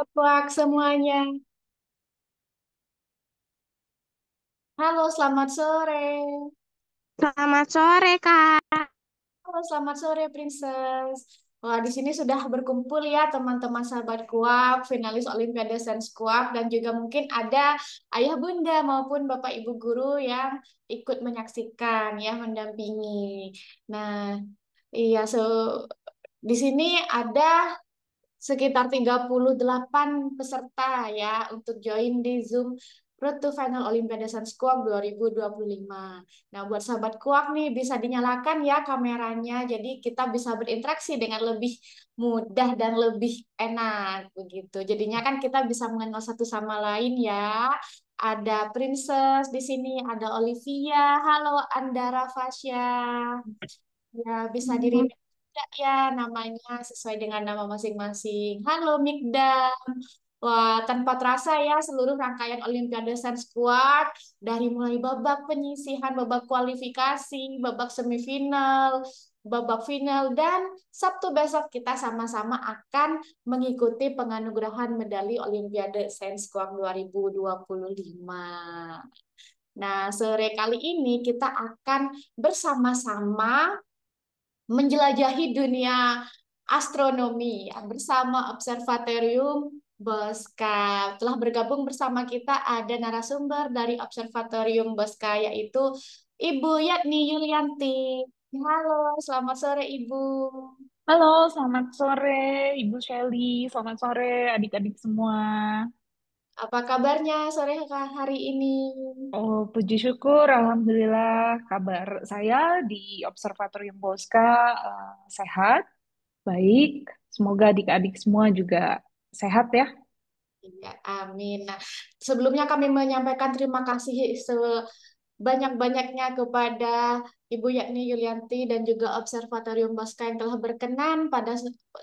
Pak semuanya. Halo, selamat sore. Selamat sore, Kak. Halo, selamat sore, Princess. Wah, di sini sudah berkumpul ya teman-teman sahabat kuap, finalis Olimpiade Sains Kuap, dan juga mungkin ada ayah bunda maupun bapak ibu guru yang ikut menyaksikan ya, mendampingi. Nah, iya, di sini ada sekitar 38 peserta ya untuk join di Zoom Road to Final Olimpiade Sains Kuak 2025. Nah, buat sahabat kuak nih bisa dinyalakan ya kameranya, jadi kita bisa berinteraksi dengan lebih mudah dan lebih enak begitu. Jadinya kan kita bisa mengenal satu sama lain ya. Ada Princess di sini, ada Olivia. Halo Andara Fasya. Ya, bisa diri Hmm. tidak ya namanya sesuai dengan nama masing-masing. Halo Mikdam. Wah, tanpa terasa ya seluruh rangkaian Olimpiade Sains Squad dari mulai babak penyisihan, babak kualifikasi, babak semifinal, babak final dan Sabtu besok kita sama-sama akan mengikuti penganugerahan medali Olimpiade Sains Squad 2025. Nah, sore kali ini kita akan bersama-sama menjelajahi dunia astronomi ya, bersama Observatorium Bosca. Telah bergabung bersama kita ada narasumber dari Observatorium Bosca yaitu Ibu Yatni Yulianti. Halo, selamat sore Ibu. Halo, selamat sore Ibu Shelly. Selamat sore adik-adik semua. Apa kabarnya sore hari ini? Oh, puji syukur, Alhamdulillah. Kabar saya di Observatorium Bosca sehat, baik. Semoga adik-adik semua juga sehat ya. Ya, amin. Nah, sebelumnya kami menyampaikan terima kasih sebanyak-banyaknya kepada Ibu Yakni Yulianti dan juga Observatorium Bosca yang telah berkenan pada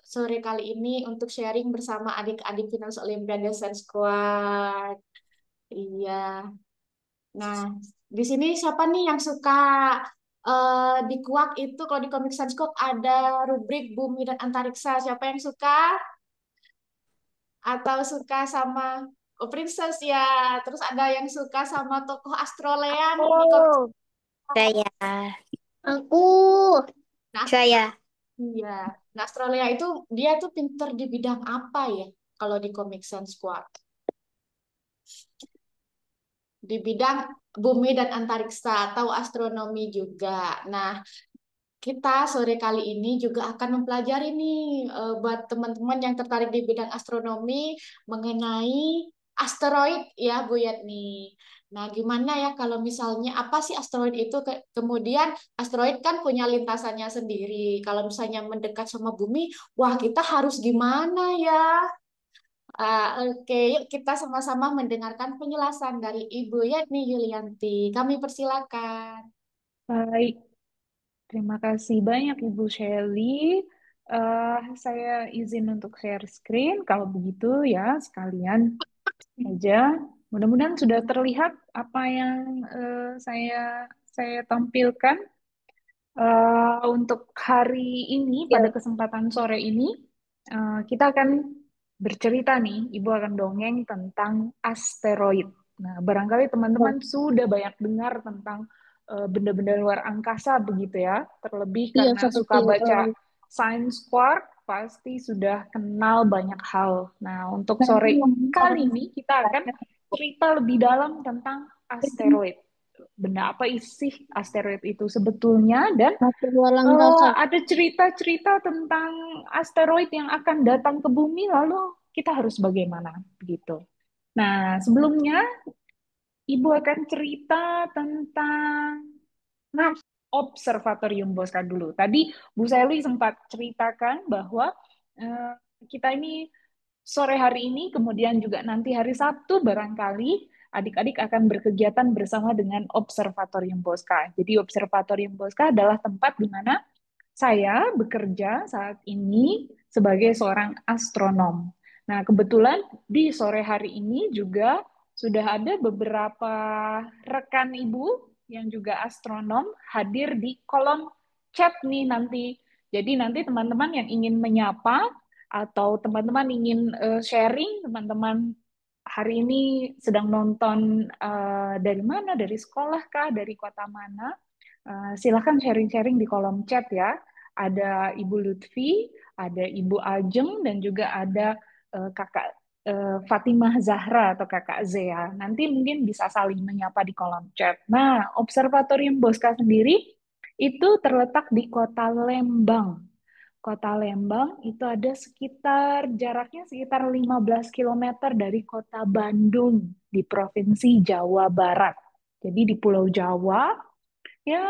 sore kali ini untuk sharing bersama adik-adik Finalis Olimpiade Sains Squad. Iya. Nah, di sini siapa nih yang suka di Kuak itu kalau di Komik Sans Kuak ada rubrik Bumi dan Antariksa. Siapa yang suka? Atau suka sama Princess ya. Terus ada yang suka sama tokoh Astrolean di komik. Oh, saya. Aku. Nah, Saya. iya. Nah, Australia itu dia tuh pinter di bidang apa ya? Kalau di Comic Sans Squad. Di bidang bumi dan antariksa atau astronomi juga. Nah, kita sore kali ini juga akan mempelajari nih buat teman-teman yang tertarik di bidang astronomi mengenai asteroid ya Bu Yatni. Nah, gimana ya kalau misalnya apa sih asteroid itu? Kemudian asteroid kan punya lintasannya sendiri. Kalau misalnya mendekat sama bumi, wah kita harus gimana ya? Oke, yuk kita sama-sama mendengarkan penjelasan dari Ibu Yatni Yulianti. Kami persilakan. Baik, terima kasih banyak Ibu Shelly. Saya izin untuk share screen. Kalau begitu ya, sekalian aja. Mudah-mudahan sudah terlihat apa yang saya tampilkan. Untuk hari ini, pada Ya. kesempatan sore ini, kita akan bercerita nih, Ibu akan dongeng tentang asteroid. Nah, barangkali teman-teman sudah banyak dengar tentang benda-benda luar angkasa begitu ya, terlebih Iya, karena seperti suka baca Science Quark, pasti sudah kenal banyak hal. Nah, untuk nanti sore ngomong kali ini kita akan cerita lebih dalam tentang asteroid. Benda apa isi asteroid itu sebetulnya, dan satu ruang angkasa. ada cerita-cerita tentang asteroid yang akan datang ke bumi, lalu kita harus bagaimana begitu. Nah, sebelumnya Ibu akan cerita tentang Observatorium Bosca dulu. Tadi Bu Sally sempat ceritakan bahwa eh, kita ini sore hari ini, kemudian juga nanti hari Sabtu barangkali adik-adik akan berkegiatan bersama dengan Observatorium Bosca. Jadi Observatorium Bosca adalah tempat di mana saya bekerja saat ini sebagai seorang astronom. Nah, kebetulan di sore hari ini juga sudah ada beberapa rekan ibu yang juga astronom hadir di kolom chat nih nanti. Jadi nanti teman-teman yang ingin menyapa atau teman-teman ingin sharing, teman-teman hari ini sedang nonton dari mana, dari sekolah kah, dari kota mana? Silakan sharing-sharing di kolom chat ya. Ada Ibu Lutfi, ada Ibu Ajeng, dan juga ada Kakak Fatimah Zahra atau Kakak Zea. Nanti mungkin bisa saling menyapa di kolom chat. Nah, Observatorium Bosca sendiri itu terletak di kota Lembang. Kota Lembang itu ada sekitar jaraknya sekitar 15 kilometer dari kota Bandung di Provinsi Jawa Barat. Jadi di Pulau Jawa, ya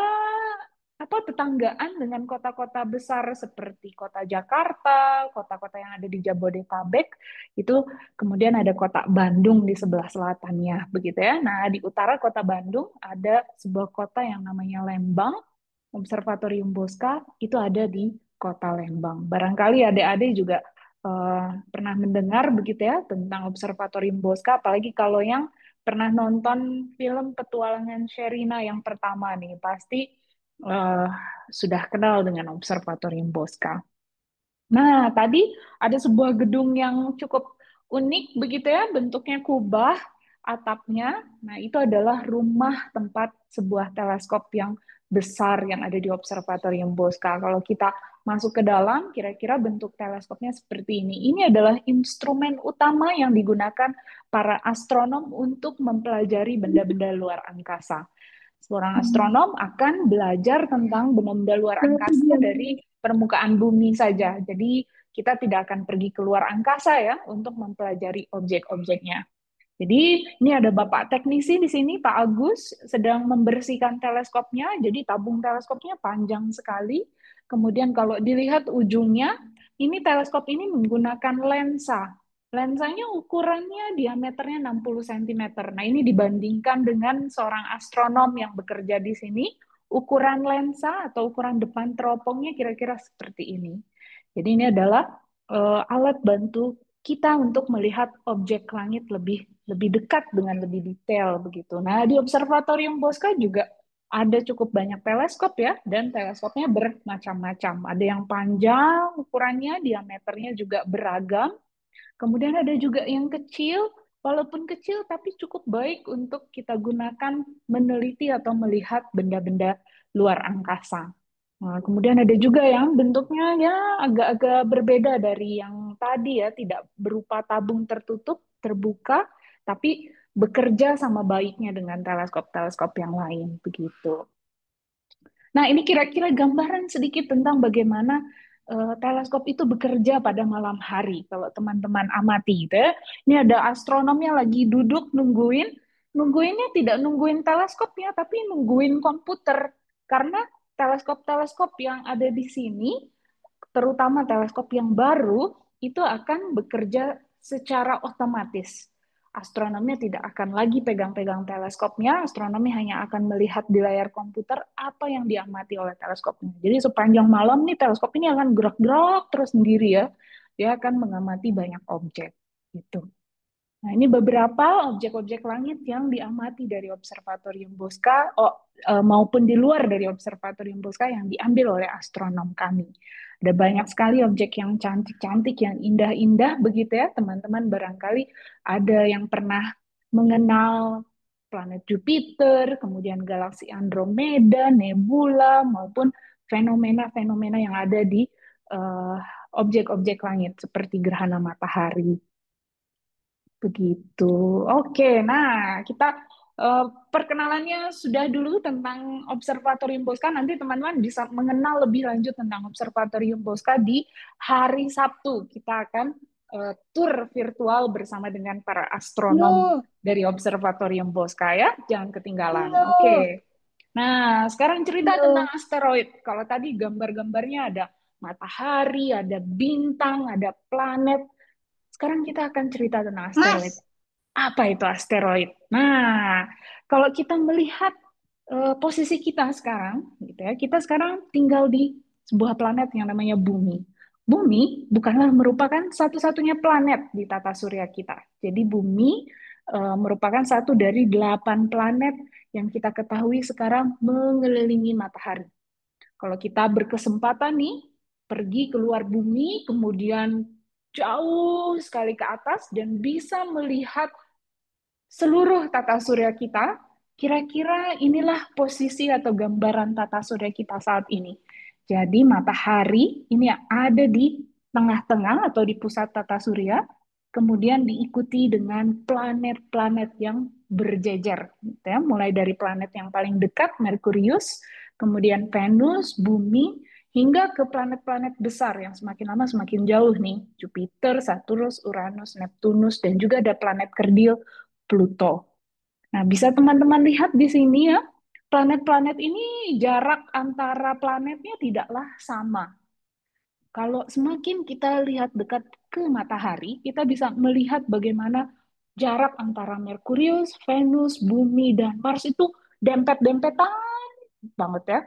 apa tetanggaan dengan kota-kota besar seperti kota Jakarta, kota-kota yang ada di Jabodetabek, itu kemudian ada kota Bandung di sebelah selatannya, begitu ya. Nah, di utara kota Bandung ada sebuah kota yang namanya Lembang. Observatorium Bosca itu ada di kota Lembang. Barangkali adik-adik juga pernah mendengar begitu ya tentang Observatorium Bosca, apalagi kalau yang pernah nonton film Petualangan Sherina yang pertama nih, pasti eh, sudah kenal dengan Observatorium Bosca. Nah, tadi ada sebuah gedung yang cukup unik begitu ya, bentuknya kubah atapnya. Nah, itu adalah rumah tempat sebuah teleskop yang besar yang ada di Observatorium Bosca. Kalau kita masuk ke dalam, kira-kira bentuk teleskopnya seperti ini. Ini adalah instrumen utama yang digunakan para astronom untuk mempelajari benda-benda luar angkasa. Seorang astronom akan belajar tentang benda-benda luar angkasa dari permukaan bumi saja. Jadi kita tidak akan pergi ke luar angkasa ya untuk mempelajari objek-objeknya. Jadi ini ada Bapak teknisi di sini, Pak Agus, sedang membersihkan teleskopnya. Jadi tabung teleskopnya panjang sekali. Kemudian kalau dilihat ujungnya, ini teleskop ini menggunakan lensa. Lensanya ukurannya diameternya 60 cm. Nah, ini dibandingkan dengan seorang astronom yang bekerja di sini, ukuran lensa atau ukuran depan teropongnya kira-kira seperti ini. Jadi ini adalah alat bantu kita untuk melihat objek langit lebih lebih dekat dengan lebih detail begitu. Nah, di Observatorium Bosca juga ada cukup banyak teleskop ya, dan teleskopnya bermacam-macam. Ada yang panjang ukurannya, diameternya juga beragam. Kemudian ada juga yang kecil, walaupun kecil tapi cukup baik untuk kita gunakan meneliti atau melihat benda-benda luar angkasa. Nah, kemudian ada juga yang bentuknya ya agak-agak berbeda dari yang tadi ya, tidak berupa tabung tertutup, terbuka, tapi bekerja sama baiknya dengan teleskop-teleskop yang lain begitu. Nah, ini kira-kira gambaran sedikit tentang bagaimana teleskop itu bekerja pada malam hari. Kalau teman-teman amati gitu ya. Ini ada astronomnya lagi duduk nungguinnya tidak nungguin teleskopnya, tapi nungguin komputer. Karena teleskop-teleskop yang ada di sini, terutama teleskop yang baru, itu akan bekerja secara otomatis. Astronomnya tidak akan lagi pegang-pegang teleskopnya, astronomi hanya akan melihat di layar komputer apa yang diamati oleh teleskopnya. Jadi sepanjang malam nih teleskop ini akan gerak-gerak terus sendiri ya. Dia akan mengamati banyak objek gitu. Nah, ini beberapa objek-objek langit yang diamati dari Observatorium Bosca maupun di luar dari Observatorium Bosca yang diambil oleh astronom kami. Ada banyak sekali objek yang cantik-cantik, yang indah-indah begitu ya, teman-teman. Barangkali ada yang pernah mengenal planet Jupiter, kemudian galaksi Andromeda, nebula, maupun fenomena-fenomena yang ada di eh, objek-objek langit seperti gerhana matahari. Begitu. Oke, nah kita eh, perkenalannya sudah dulu tentang Observatorium Bosca. Nanti teman-teman bisa mengenal lebih lanjut tentang Observatorium Bosca di hari Sabtu. Kita akan tour virtual bersama dengan para astronom No, dari Observatorium Bosca ya. Jangan ketinggalan. no, Oke. Nah, sekarang cerita tentang no. asteroid. Kalau tadi gambar-gambarnya ada matahari, ada bintang, ada planet. Sekarang kita akan cerita tentang asteroid. Mas, Apa itu asteroid? Nah, kalau kita melihat posisi kita sekarang, gitu ya, kita sekarang tinggal di sebuah planet yang namanya Bumi. Bumi bukanlah merupakan satu-satunya planet di tata surya kita. Jadi Bumi merupakan satu dari 8 planet yang kita ketahui sekarang mengelilingi matahari. Kalau kita berkesempatan nih pergi keluar bumi, kemudian jauh sekali ke atas dan bisa melihat seluruh tata surya kita. Kira-kira inilah posisi atau gambaran tata surya kita saat ini. Jadi matahari ini ada di tengah-tengah atau di pusat tata surya, kemudian diikuti dengan planet-planet yang berjejer, gitu ya. Mulai dari planet yang paling dekat, Merkurius, kemudian Venus, Bumi, hingga ke planet-planet besar yang semakin lama semakin jauh nih, Jupiter, Saturnus, Uranus, Neptunus, dan juga ada planet kerdil Pluto. Nah, bisa teman-teman lihat di sini ya, planet-planet ini jarak antara planetnya tidaklah sama. Kalau semakin kita lihat dekat ke matahari, kita bisa melihat bagaimana jarak antara Merkurius, Venus, Bumi, dan Mars itu dempet-dempetan banget ya.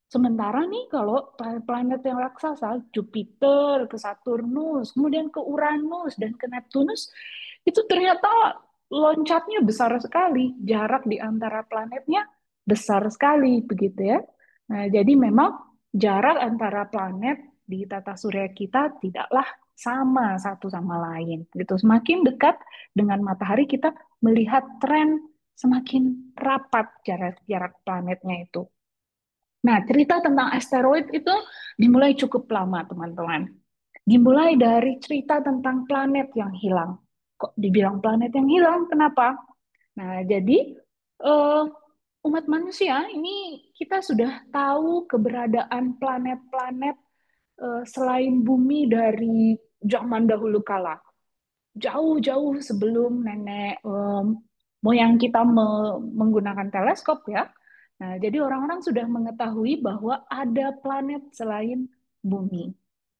Sementara nih kalau planet yang raksasa, Jupiter, ke Saturnus, kemudian ke Uranus, dan ke Neptunus, itu ternyata loncatnya besar sekali. Jarak di antara planetnya besar sekali, begitu ya. Nah, jadi memang jarak antara planet di tata surya kita tidaklah sama satu sama lain. Gitu. Semakin dekat dengan matahari kita melihat tren semakin rapat jarak-jarak planetnya itu. Nah, cerita tentang asteroid itu dimulai cukup lama, teman-teman. Dimulai dari cerita tentang planet yang hilang. Kok dibilang planet yang hilang? Kenapa? Nah, jadi eh, umat manusia ini kita sudah tahu keberadaan planet-planet selain bumi dari zaman dahulu kala. Jauh-jauh sebelum nenek moyang kita menggunakan teleskop ya. Nah, jadi orang-orang sudah mengetahui bahwa ada planet selain bumi.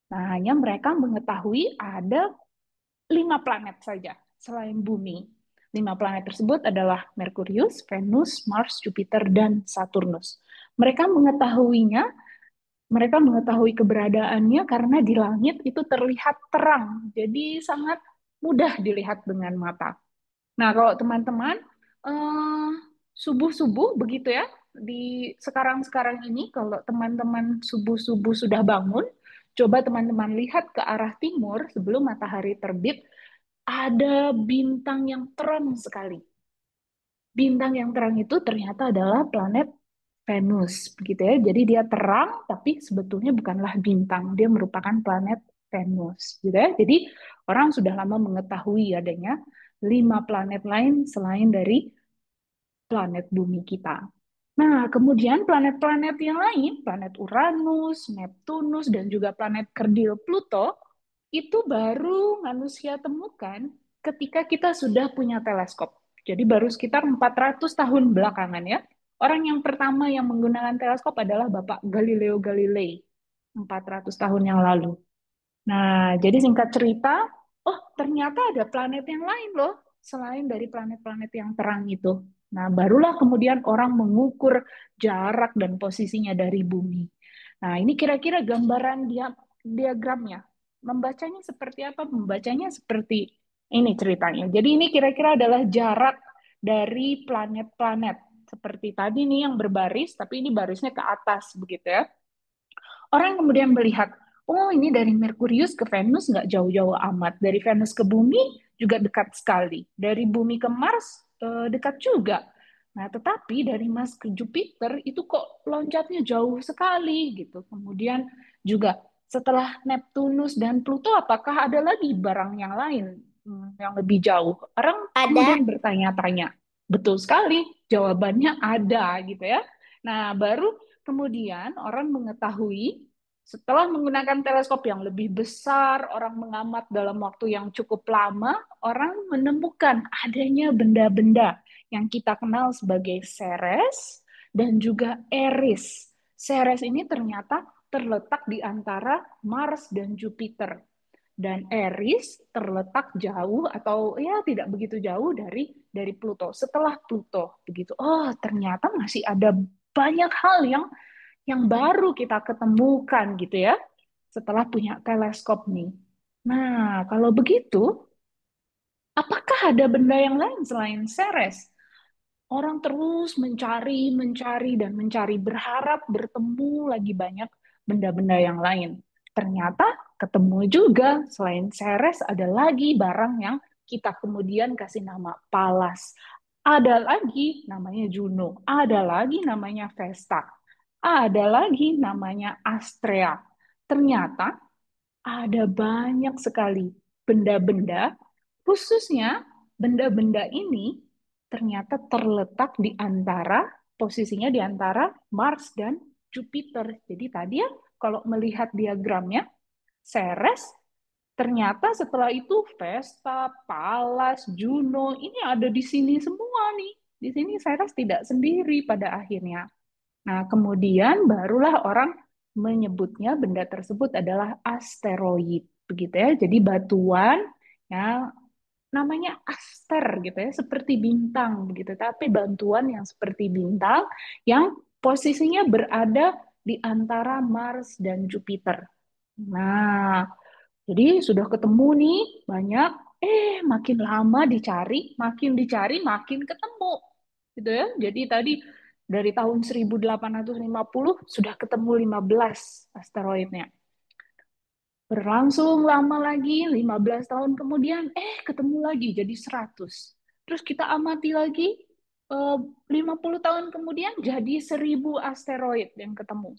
Nah, hanya mereka mengetahui ada 5 planet saja selain bumi. 5 planet tersebut adalah Merkurius, Venus, Mars, Jupiter, dan Saturnus. Mereka mengetahuinya, mereka mengetahui keberadaannya karena di langit itu terlihat terang. Jadi sangat mudah dilihat dengan mata. Nah, kalau teman-teman eh, subuh-subuh begitu ya, di sekarang-sekarang ini kalau teman-teman subuh-subuh sudah bangun, coba teman-teman lihat ke arah timur sebelum matahari terbit, ada bintang yang terang sekali. Bintang yang terang itu ternyata adalah planet Venus, begitu ya. Jadi dia terang, tapi sebetulnya bukanlah bintang, dia merupakan planet Venus, gitu ya. Jadi orang sudah lama mengetahui adanya 5 planet lain selain dari planet bumi kita. Nah, kemudian planet-planet yang lain, planet Uranus, Neptunus, dan juga planet kerdil Pluto, itu baru manusia temukan ketika kita sudah punya teleskop. Jadi baru sekitar 400 tahun belakangan ya. Orang yang pertama yang menggunakan teleskop adalah Bapak Galileo Galilei, 400 tahun yang lalu. Nah, jadi singkat cerita, oh ternyata ada planet yang lain loh, selain dari planet-planet yang terang itu. Nah, barulah kemudian orang mengukur jarak dan posisinya dari bumi. Nah, ini kira-kira gambaran diagramnya. Membacanya seperti apa? Membacanya seperti ini ceritanya. Jadi ini kira-kira adalah jarak dari planet-planet. Seperti tadi nih yang berbaris, tapi ini barisnya ke atas begitu ya. Orang kemudian melihat, oh ini dari Merkurius ke Venus nggak jauh-jauh amat. Dari Venus ke bumi juga dekat sekali. Dari bumi ke Mars dekat juga. Nah, tetapi dari Mars ke Jupiter itu kok loncatnya jauh sekali gitu. Kemudian juga setelah Neptunus dan Pluto, apakah ada lagi barang yang lain yang lebih jauh? Orang Ada. kemudian bertanya-tanya. Betul sekali, jawabannya ada gitu ya. Nah, baru kemudian orang mengetahui setelah menggunakan teleskop yang lebih besar, orang mengamat dalam waktu yang cukup lama, orang menemukan adanya benda-benda yang kita kenal sebagai Ceres dan juga Eris. Ceres ini ternyata terletak di antara Mars dan Jupiter. Dan Eris terletak jauh atau ya tidak begitu jauh dari Pluto. Setelah Pluto begitu. Oh, ternyata masih ada banyak hal yang baru kita ketemukan gitu ya setelah punya teleskop nih. Nah, kalau begitu, apakah ada benda yang lain selain Ceres? Orang terus mencari, mencari, dan mencari, berharap bertemu lagi banyak benda-benda yang lain. Ternyata ketemu juga selain Ceres ada lagi barang yang kita kemudian kasih nama Pallas. Ada lagi namanya Juno, ada lagi namanya Vesta, ada lagi namanya Astrea. Ternyata ada banyak sekali benda-benda, khususnya benda-benda ini ternyata terletak di antara, posisinya di antara Mars dan Jupiter. Jadi tadi ya, kalau melihat diagramnya, Ceres, ternyata setelah itu Vesta, Pallas, Juno, ini ada di sini semua nih. Di sini Ceres tidak sendiri pada akhirnya. Nah, kemudian barulah orang menyebutnya benda tersebut adalah asteroid, begitu ya. Jadi batuan ya namanya aster gitu ya, seperti bintang begitu. Tapi bantuan yang seperti bintang yang posisinya berada di antara Mars dan Jupiter. Nah, jadi sudah ketemu nih banyak, makin lama dicari, makin ketemu. Gitu ya. Jadi tadi dari tahun 1850 sudah ketemu 15 asteroidnya. Berlangsung lama lagi, 15 tahun kemudian, ketemu lagi jadi 100. Terus kita amati lagi, 50 tahun kemudian jadi 1000 asteroid yang ketemu.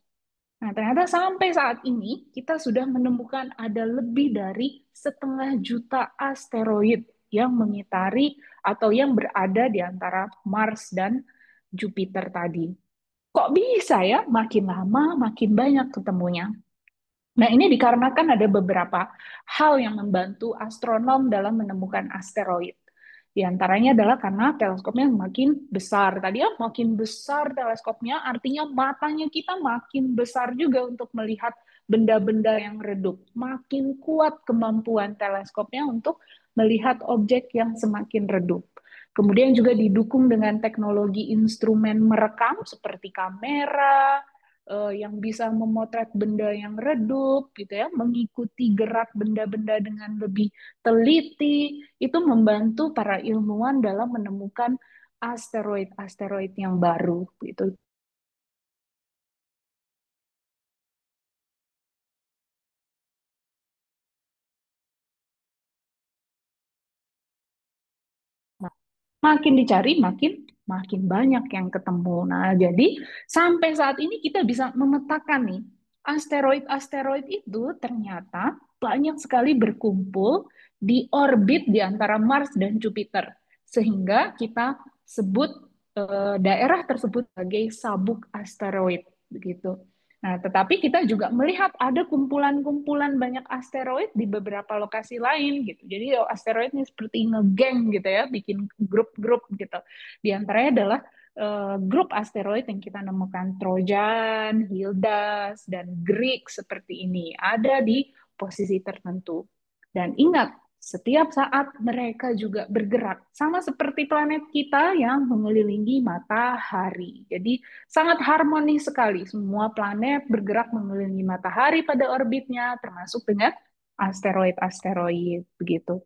Nah, ternyata sampai saat ini kita sudah menemukan ada lebih dari 500.000 asteroid yang mengitari atau yang berada di antara Mars dan Jupiter tadi. Kok bisa ya makin lama makin banyak ketemunya? Nah, ini dikarenakan ada beberapa hal yang membantu astronom dalam menemukan asteroid. Di antaranya adalah karena teleskopnya makin besar. Tadi ya, makin besar teleskopnya, artinya matanya kita makin besar juga untuk melihat benda-benda yang redup. Makin kuat kemampuan teleskopnya untuk melihat objek yang semakin redup. Kemudian juga didukung dengan teknologi instrumen merekam seperti kamera, yang bisa memotret benda yang redup, gitu ya, mengikuti gerak benda-benda dengan lebih teliti, itu membantu para ilmuwan dalam menemukan asteroid-asteroid yang baru, gitu. Makin dicari makin makin banyak yang ketemu. Nah, jadi sampai saat ini kita bisa memetakan nih asteroid-asteroid itu ternyata banyak sekali berkumpul di orbit di antara Mars dan Jupiter sehingga kita sebut daerah tersebut sebagai sabuk asteroid begitu. Nah, tetapi kita juga melihat ada kumpulan-kumpulan banyak asteroid di beberapa lokasi lain gitu. Jadi asteroid ini seperti ngegeng gitu ya, bikin grup-grup gitu. Di antaranya adalah grup asteroid yang kita nemukan Trojan, Hildas, dan Greek seperti ini. Ada di posisi tertentu. Dan ingat, setiap saat mereka juga bergerak, sama seperti planet kita yang mengelilingi matahari. Jadi sangat harmonis sekali. Semua planet bergerak mengelilingi matahari pada orbitnya, termasuk dengan asteroid-asteroid begitu.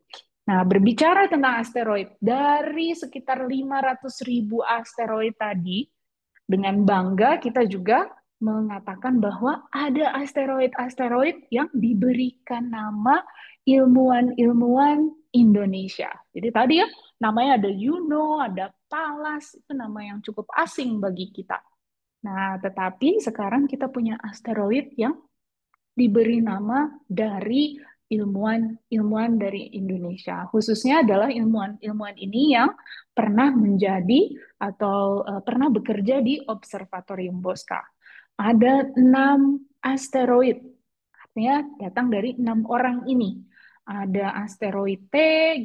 Nah, berbicara tentang asteroid, dari sekitar 500.000 asteroid tadi, dengan bangga kita juga mengatakan bahwa ada asteroid-asteroid yang diberikan nama ilmuwan-ilmuwan Indonesia. Jadi tadi ya, namanya ada Yuno, ada Pallas, itu nama yang cukup asing bagi kita. Nah, tetapi sekarang kita punya asteroid yang diberi nama dari ilmuwan-ilmuwan dari Indonesia. Khususnya adalah ilmuwan-ilmuwan ini yang pernah menjadi atau pernah bekerja di Observatorium Bosca. Ada 6 asteroid, artinya datang dari 6 orang ini. Ada asteroid T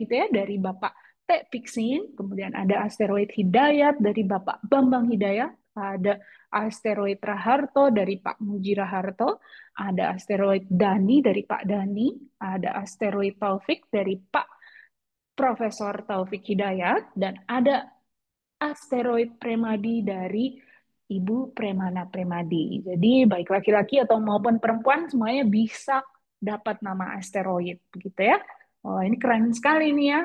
gitu ya dari Bapak T. Pixin, kemudian ada asteroid Hidayat dari Bapak Bambang Hidayat, ada asteroid Raharto dari Pak Muji Raharto, ada asteroid Dani dari Pak Dani, ada asteroid Taufik dari Pak Profesor Taufik Hidayat, dan ada asteroid Premadi dari Ibu Premana Premadi. Jadi baik laki-laki atau maupun perempuan semuanya bisa dapat nama asteroid, begitu ya. Oh, ini keren sekali nih ya.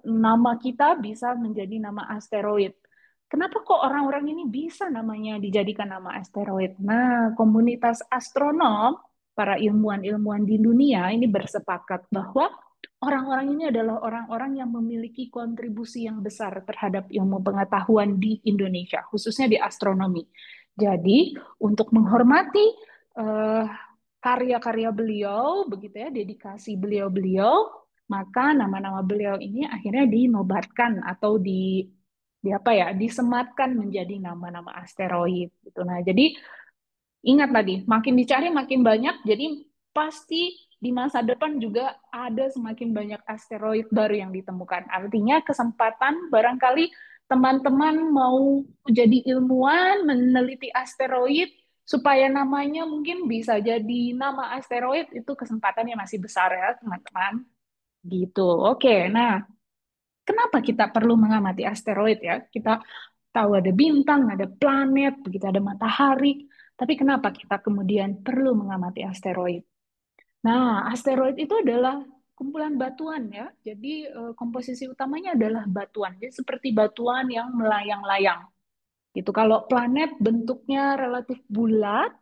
Nama kita bisa menjadi nama asteroid. Kenapa kok orang-orang ini bisa namanya dijadikan nama asteroid? Nah, komunitas astronom para ilmuwan-ilmuwan di dunia ini bersepakat bahwa orang-orang ini adalah orang-orang yang memiliki kontribusi yang besar terhadap ilmu pengetahuan di Indonesia, khususnya di astronomi. Jadi, untuk menghormati eh, karya-karya beliau, begitu ya, dedikasi beliau-beliau, maka nama-nama beliau ini akhirnya dinobatkan atau di apa ya, disematkan menjadi nama-nama asteroid gitu. Nah, jadi ingat tadi, makin dicari makin banyak, jadi pasti di masa depan juga ada semakin banyak asteroid baru yang ditemukan. Artinya kesempatan barangkali teman-teman mau jadi ilmuwan, meneliti asteroid, supaya namanya mungkin bisa jadi nama asteroid, itu kesempatannya masih besar ya, teman-teman. Gitu. Oke, nah kenapa kita perlu mengamati asteroid ya? Kita tahu ada bintang, ada planet, begitu ada matahari. Tapi kenapa kita kemudian perlu mengamati asteroid? Nah, asteroid itu adalah kumpulan batuan ya. Jadi komposisi utamanya adalah batuan. Jadi seperti batuan yang melayang-layang. Gitu. Kalau planet bentuknya relatif bulat,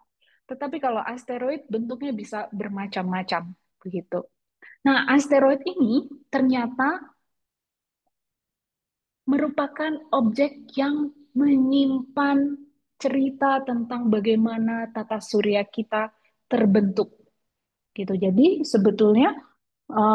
tetapi kalau asteroid bentuknya bisa bermacam-macam. Begitu. Nah, asteroid ini ternyata merupakan objek yang menyimpan cerita tentang bagaimana tata surya kita terbentuk gitu. Jadi sebetulnya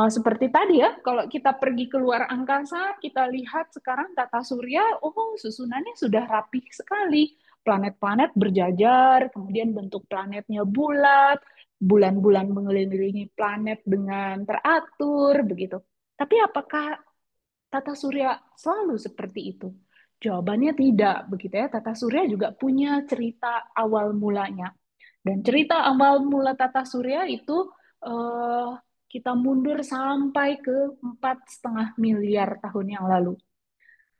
seperti tadi ya, kalau kita pergi keluar angkasa, kita lihat sekarang tata surya, oh susunannya sudah rapih sekali. Planet-planet berjajar, kemudian bentuk planetnya bulat, bulan-bulan mengelilingi planet dengan teratur begitu. Tapi apakah tata surya selalu seperti itu? Jawabannya tidak, begitu ya. Tata surya juga punya cerita awal mulanya. Dan cerita awal mula tata surya itu eh, kita mundur sampai ke 4,5 miliar tahun yang lalu.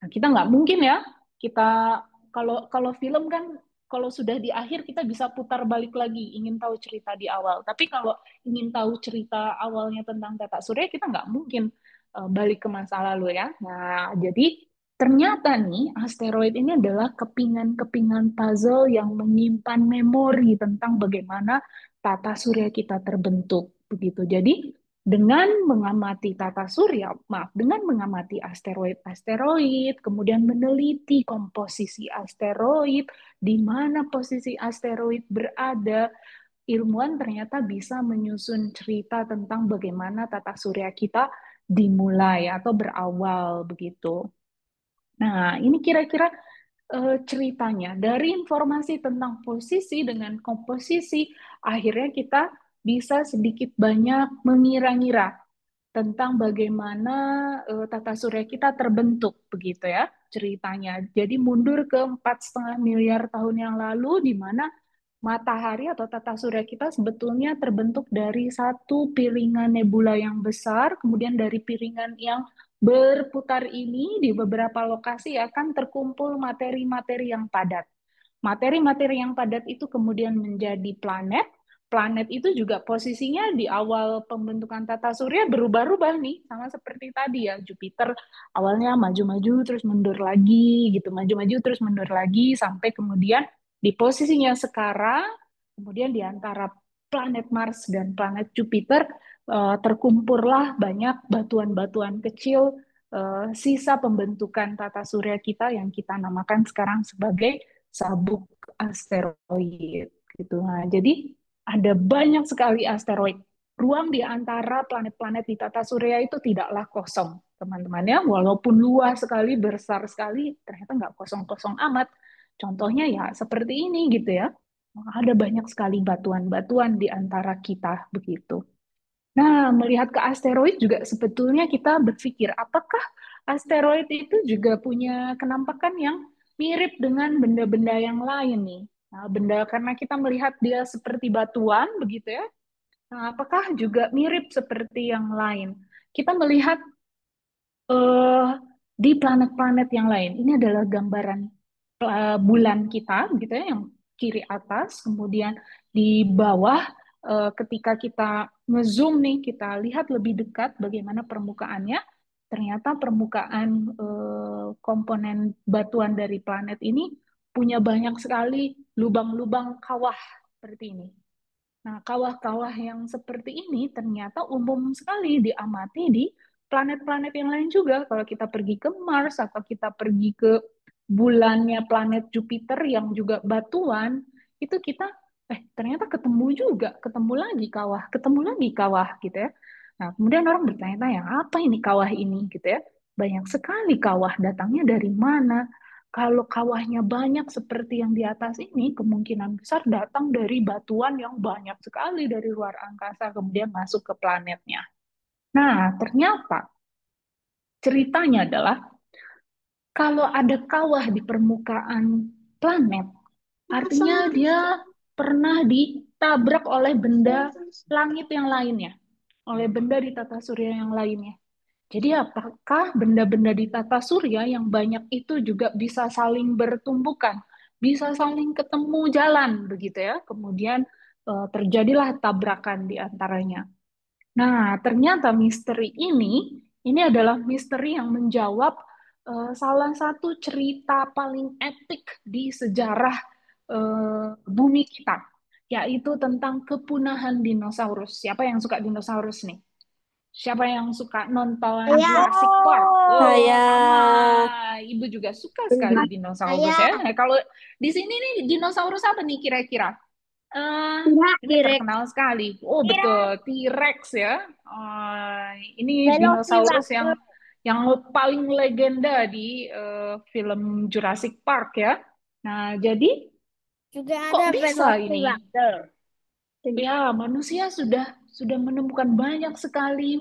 Nah, kita nggak mungkin ya, kita kalau kalau film kan kalau sudah di akhir kita bisa putar balik lagi ingin tahu cerita di awal. Tapi kalau ingin tahu cerita awalnya tentang tata surya kita nggak mungkin balik ke masa lalu ya. Nah, jadi ternyata nih asteroid ini adalah kepingan-kepingan puzzle yang menyimpan memori tentang bagaimana tata surya kita terbentuk begitu. Jadi dengan mengamati tata surya, maaf, dengan mengamati asteroid-asteroid, kemudian meneliti komposisi asteroid, di mana posisi asteroid berada, ilmuwan ternyata bisa menyusun cerita tentang bagaimana tata surya kita dimulai atau berawal begitu. Nah, ini kira-kira ceritanya. Dari informasi tentang posisi dengan komposisi, akhirnya kita bisa sedikit banyak mengira-ngira tentang bagaimana tata surya kita terbentuk begitu ya ceritanya. Jadi mundur ke 4,5 miliar tahun yang lalu di mana matahari atau tata surya kita sebetulnya terbentuk dari satu piringan nebula yang besar, kemudian dari piringan yang berputar ini di beberapa lokasi akan terkumpul materi-materi yang padat. Materi-materi yang padat itu kemudian menjadi planet. Planet itu juga posisinya di awal pembentukan tata surya berubah-ubah nih, sama seperti tadi ya, Jupiter awalnya maju-maju terus mundur lagi gitu, maju-maju terus mundur lagi sampai kemudian di posisinya sekarang, kemudian di antara planet Mars dan planet Jupiter terkumpullah banyak batuan-batuan kecil sisa pembentukan tata surya kita yang kita namakan sekarang sebagai sabuk asteroid gitu. Nah, jadi ada banyak sekali asteroid. Ruang di antara planet-planet di tata surya itu tidaklah kosong, teman-teman ya. Walaupun luas sekali, besar sekali, ternyata nggak kosong-kosong amat. Contohnya ya seperti ini gitu ya. Ada banyak sekali batuan-batuan di antara kita begitu. Nah, melihat ke asteroid juga sebetulnya kita berpikir, apakah asteroid itu juga punya kenampakan yang mirip dengan benda-benda yang lain nih? Nah, benda karena kita melihat dia seperti batuan, begitu ya. Nah, apakah juga mirip seperti yang lain? Kita melihat eh, di planet-planet yang lain. Ini adalah gambaran bulan kita, gitu ya, yang kiri atas. Kemudian di bawah, ketika kita ngezoom nih, kita lihat lebih dekat bagaimana permukaannya. Ternyata permukaan komponen batuan dari planet ini punya banyak sekali lubang-lubang kawah seperti ini. Nah, kawah-kawah yang seperti ini ternyata umum sekali diamati di planet-planet yang lain juga. Kalau kita pergi ke Mars atau kita pergi ke bulannya planet Jupiter yang juga batuan, itu kita ternyata ketemu lagi kawah gitu ya. Nah, kemudian orang bertanya-tanya, apa ini kawah ini gitu ya? Banyak sekali kawah, datangnya dari mana? Kalau kawahnya banyak seperti yang di atas ini, kemungkinan besar datang dari batuan yang banyak sekali dari luar angkasa, kemudian masuk ke planetnya. Nah, ternyata ceritanya adalah kalau ada kawah di permukaan planet, artinya dia pernah ditabrak oleh benda langit yang lainnya, oleh benda di tata surya yang lainnya. Jadi apakah benda-benda di tata surya yang banyak itu juga bisa saling bertumbukan, bisa saling ketemu jalan begitu ya? Kemudian terjadilah tabrakan di antaranya. Nah, ternyata ini adalah misteri yang menjawab salah satu cerita paling epik di sejarah bumi kita, yaitu tentang kepunahan dinosaurus. Siapa yang suka dinosaurus nih? Siapa yang suka nonton Saya, Jurassic Park? Saya Oh, sama. Ibu juga suka sekali dinosaurus ya. saya Nah, kalau di sini nih dinosaurus apa nih kira-kira? Eh, tidak ini direk. terkenal sekali. Oh, betul, T-Rex ya. Ini dinosaurus Velociraptor yang paling legenda di film Jurassic Park ya. Nah, jadi juga kok ada bisa ini? Velociraptor. Ya, manusia sudah menemukan banyak sekali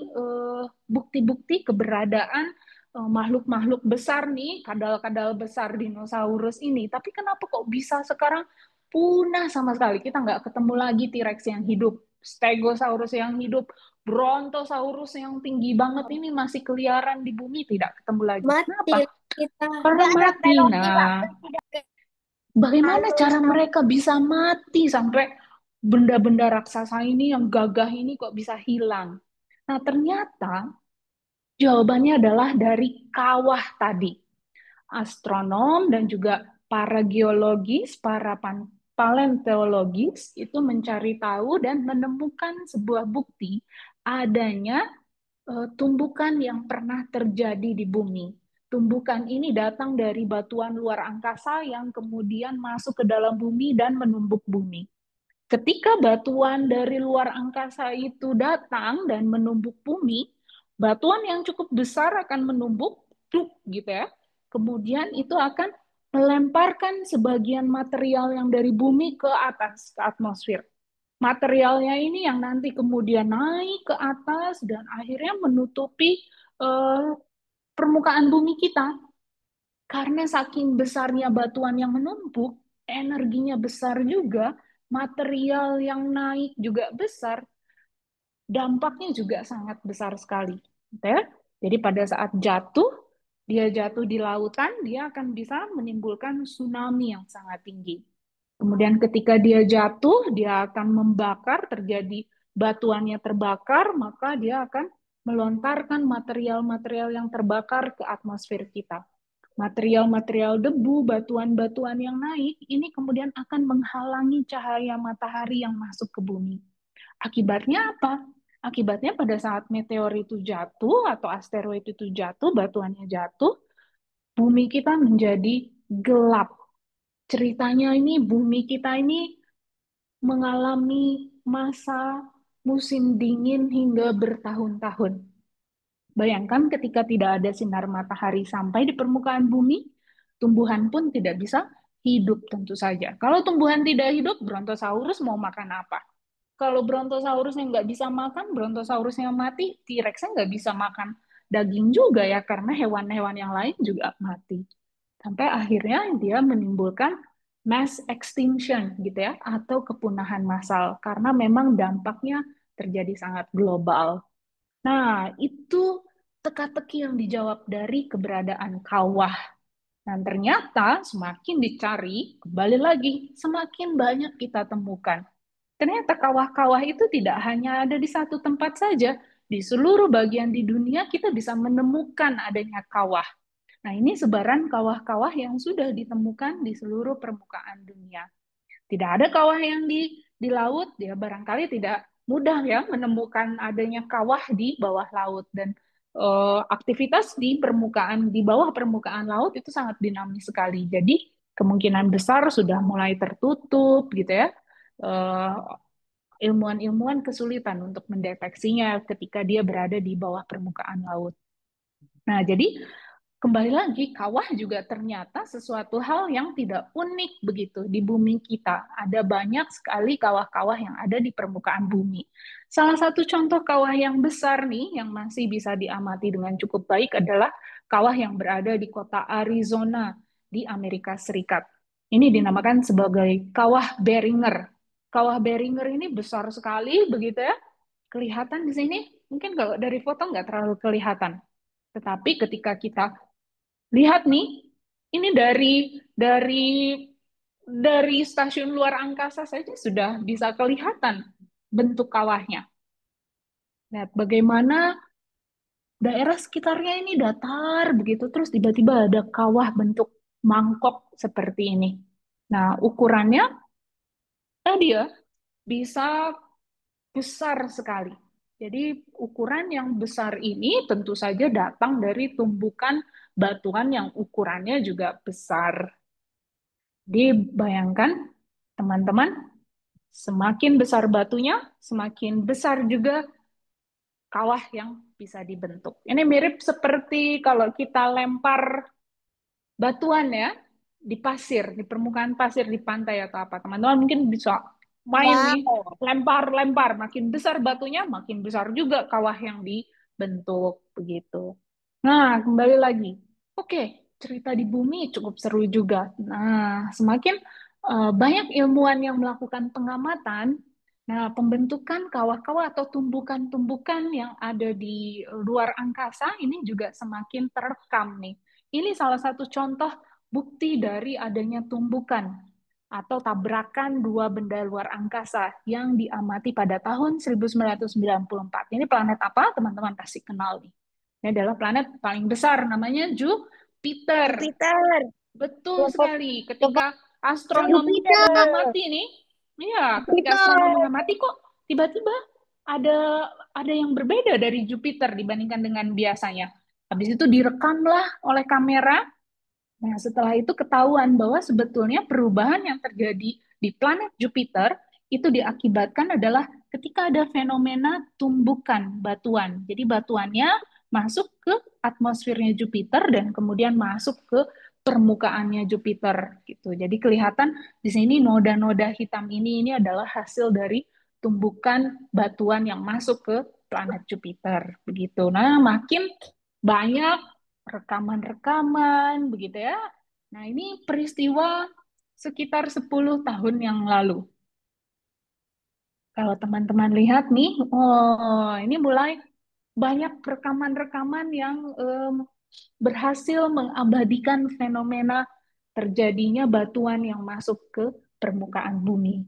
bukti-bukti keberadaan makhluk-makhluk besar nih, kadal-kadal besar dinosaurus ini. Tapi kenapa kok bisa sekarang punah sama sekali? Kita nggak ketemu lagi T-Rex yang hidup, Stegosaurus yang hidup, Brontosaurus yang tinggi banget ini masih keliaran di bumi, tidak ketemu lagi. Mati Kenapa? kita. Karena Nggak ada mati. Nah, Velociraptor tidak bagaimana halus. cara mereka bisa mati sampai benda-benda raksasa ini yang gagah ini kok bisa hilang? Nah, ternyata jawabannya adalah dari kawah tadi. Astronom dan juga para geologis, paleontologis itu mencari tahu dan menemukan sebuah bukti adanya tumbukan yang pernah terjadi di bumi. Tumbukan ini datang dari batuan luar angkasa yang kemudian masuk ke dalam bumi dan menumbuk bumi. Ketika batuan dari luar angkasa itu datang dan menumbuk bumi, batuan yang cukup besar akan menumbuk, gitu ya. Kemudian itu akan melemparkan sebagian material yang dari bumi ke atas, ke atmosfer. Materialnya ini yang nanti kemudian naik ke atas dan akhirnya menutupi eh, permukaan bumi kita. Karena saking besarnya batuan yang menumpuk, energinya besar juga, material yang naik juga besar, dampaknya juga sangat besar sekali. Gitu ya. Jadi pada saat dia jatuh di lautan, dia akan bisa menimbulkan tsunami yang sangat tinggi. Kemudian ketika dia jatuh, dia akan membakar, terjadi batuannya terbakar, maka dia akan melontarkan material-material yang terbakar ke atmosfer kita. Material-material debu, batuan-batuan yang naik, ini kemudian akan menghalangi cahaya matahari yang masuk ke bumi. Akibatnya apa? Akibatnya pada saat meteor itu jatuh atau asteroid itu jatuh, batuannya jatuh, bumi kita menjadi gelap. Ceritanya ini bumi kita ini mengalami masa musim dingin hingga bertahun-tahun. Bayangkan ketika tidak ada sinar matahari sampai di permukaan bumi, tumbuhan pun tidak bisa hidup tentu saja. Kalau tumbuhan tidak hidup, Brontosaurus mau makan apa? Kalau Brontosaurusnya nggak bisa makan, Brontosaurusnya mati, T-Rexnya nggak bisa makan daging juga ya, karena hewan-hewan yang lain juga mati. Sampai akhirnya dia menimbulkan mass extinction gitu ya, atau kepunahan massal, karena memang dampaknya terjadi sangat global. Nah, itu teka-teki yang dijawab dari keberadaan kawah. Dan ternyata semakin dicari, kembali lagi, semakin banyak kita temukan. Ternyata kawah-kawah itu tidak hanya ada di satu tempat saja. Di seluruh bagian di dunia kita bisa menemukan adanya kawah. Nah, ini sebaran kawah-kawah yang sudah ditemukan di seluruh permukaan dunia. Tidak ada kawah yang di di laut, ya barangkali tidak mudah ya menemukan adanya kawah di bawah laut dan aktivitas di permukaan di bawah permukaan laut itu sangat dinamis sekali. Jadi kemungkinan besar sudah mulai tertutup gitu ya. Eh, Ilmuwan-ilmuwan kesulitan untuk mendeteksinya ketika dia berada di bawah permukaan laut. Nah, jadi kembali lagi, kawah juga ternyata sesuatu hal yang tidak unik begitu di bumi kita. Ada banyak sekali kawah-kawah yang ada di permukaan bumi. Salah satu contoh kawah yang besar nih, yang masih bisa diamati dengan cukup baik adalah kawah yang berada di kota Arizona di Amerika Serikat. Ini dinamakan sebagai kawah Beringer. Kawah Beringer ini besar sekali, begitu ya. Kelihatan di sini, mungkin kalau dari foto nggak terlalu kelihatan. Tetapi ketika kita lihat nih, ini dari stasiun luar angkasa saja sudah bisa kelihatan bentuk kawahnya. Lihat bagaimana daerah sekitarnya ini datar begitu, terus tiba-tiba ada kawah bentuk mangkok seperti ini. Nah, ukurannya tadi ya bisa besar sekali. Jadi ukuran yang besar ini tentu saja datang dari tumbukan batuan yang ukurannya juga besar. Dibayangkan, teman-teman, semakin besar batunya, semakin besar juga kawah yang bisa dibentuk. Ini mirip seperti kalau kita lempar batuan ya di pasir, di permukaan pasir di pantai atau apa. Teman-teman mungkin bisa main nih, Wow. lempar-lempar, makin besar batunya, makin besar juga kawah yang dibentuk begitu. Nah, kembali lagi. Oke, cerita di bumi cukup seru juga. Nah, semakin banyak ilmuwan yang melakukan pengamatan, nah, pembentukan kawah-kawah atau tumbukan-tumbukan yang ada di luar angkasa ini juga semakin terekam nih. Ini salah satu contoh bukti dari adanya tumbukan atau tabrakan dua benda luar angkasa yang diamati pada tahun 1994. Ini planet apa? Teman-teman pasti kenal nih. Ini adalah planet paling besar, namanya Jupiter. Jupiter. Betul Kelompok sekali. kelompok Ketika astronom Jupiter. mengamati nih, iya, ketika astronom Jupiter. mengamati kok tiba-tiba ada yang berbeda dari Jupiter dibandingkan dengan biasanya. Habis itu direkamlah oleh kamera. Nah, setelah itu ketahuan bahwa sebetulnya perubahan yang terjadi di planet Jupiter itu diakibatkan adalah ketika ada fenomena tumbukan batuan. Jadi batuannya masuk ke atmosfernya Jupiter dan kemudian masuk ke permukaannya Jupiter gitu. Jadi kelihatan di sini noda-noda hitam ini adalah hasil dari tumbukan batuan yang masuk ke planet Jupiter begitu. Nah, makin banyak rekaman-rekaman begitu ya. Nah, ini peristiwa sekitar 10 tahun yang lalu. Kalau teman-teman lihat nih, oh ini mulai banyak rekaman-rekaman yang berhasil mengabadikan fenomena terjadinya batuan yang masuk ke permukaan bumi.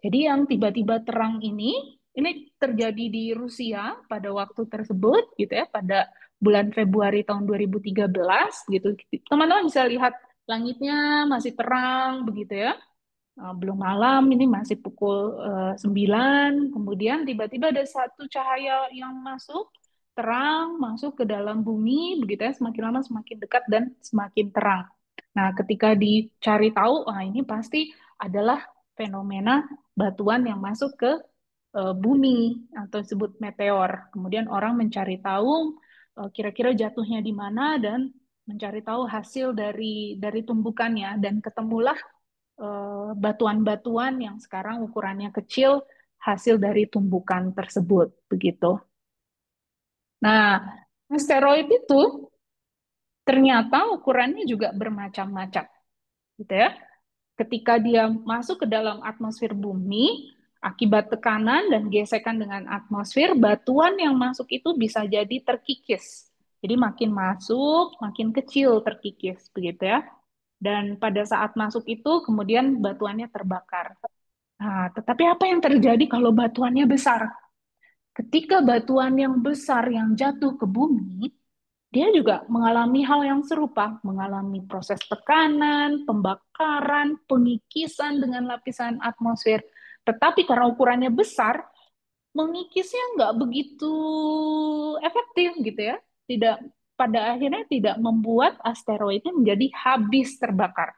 Jadi yang tiba-tiba terang ini terjadi di Rusia pada waktu tersebut, gitu ya, pada bulan Februari tahun 2013, gitu. Teman-teman bisa lihat langitnya masih terang, begitu ya. Belum malam, ini masih pukul 9, kemudian tiba-tiba ada satu cahaya yang masuk, terang, masuk ke dalam bumi, begitu ya, semakin lama semakin dekat dan semakin terang. Nah, ketika dicari tahu, ini pasti adalah fenomena batuan yang masuk ke bumi atau disebut meteor. Kemudian orang mencari tahu kira-kira jatuhnya di mana dan mencari tahu hasil dari tumbukannya dan ketemulah batuan-batuan yang sekarang ukurannya kecil hasil dari tumbukan tersebut begitu. Nah, asteroid itu ternyata ukurannya juga bermacam-macam, gitu ya. Ketika dia masuk ke dalam atmosfer bumi, akibat tekanan dan gesekan dengan atmosfer, batuan yang masuk itu bisa jadi terkikis. Jadi makin masuk, makin kecil terkikis, begitu ya. Dan pada saat masuk itu, kemudian batuannya terbakar. Nah, tetapi apa yang terjadi kalau batuannya besar? Ketika batuan yang besar yang jatuh ke bumi, dia juga mengalami hal yang serupa, mengalami proses tekanan, pembakaran, pengikisan dengan lapisan atmosfer. Tetapi karena ukurannya besar, mengikisnya nggak begitu efektif gitu ya. Tidak, pada akhirnya tidak membuat asteroidnya menjadi habis terbakar.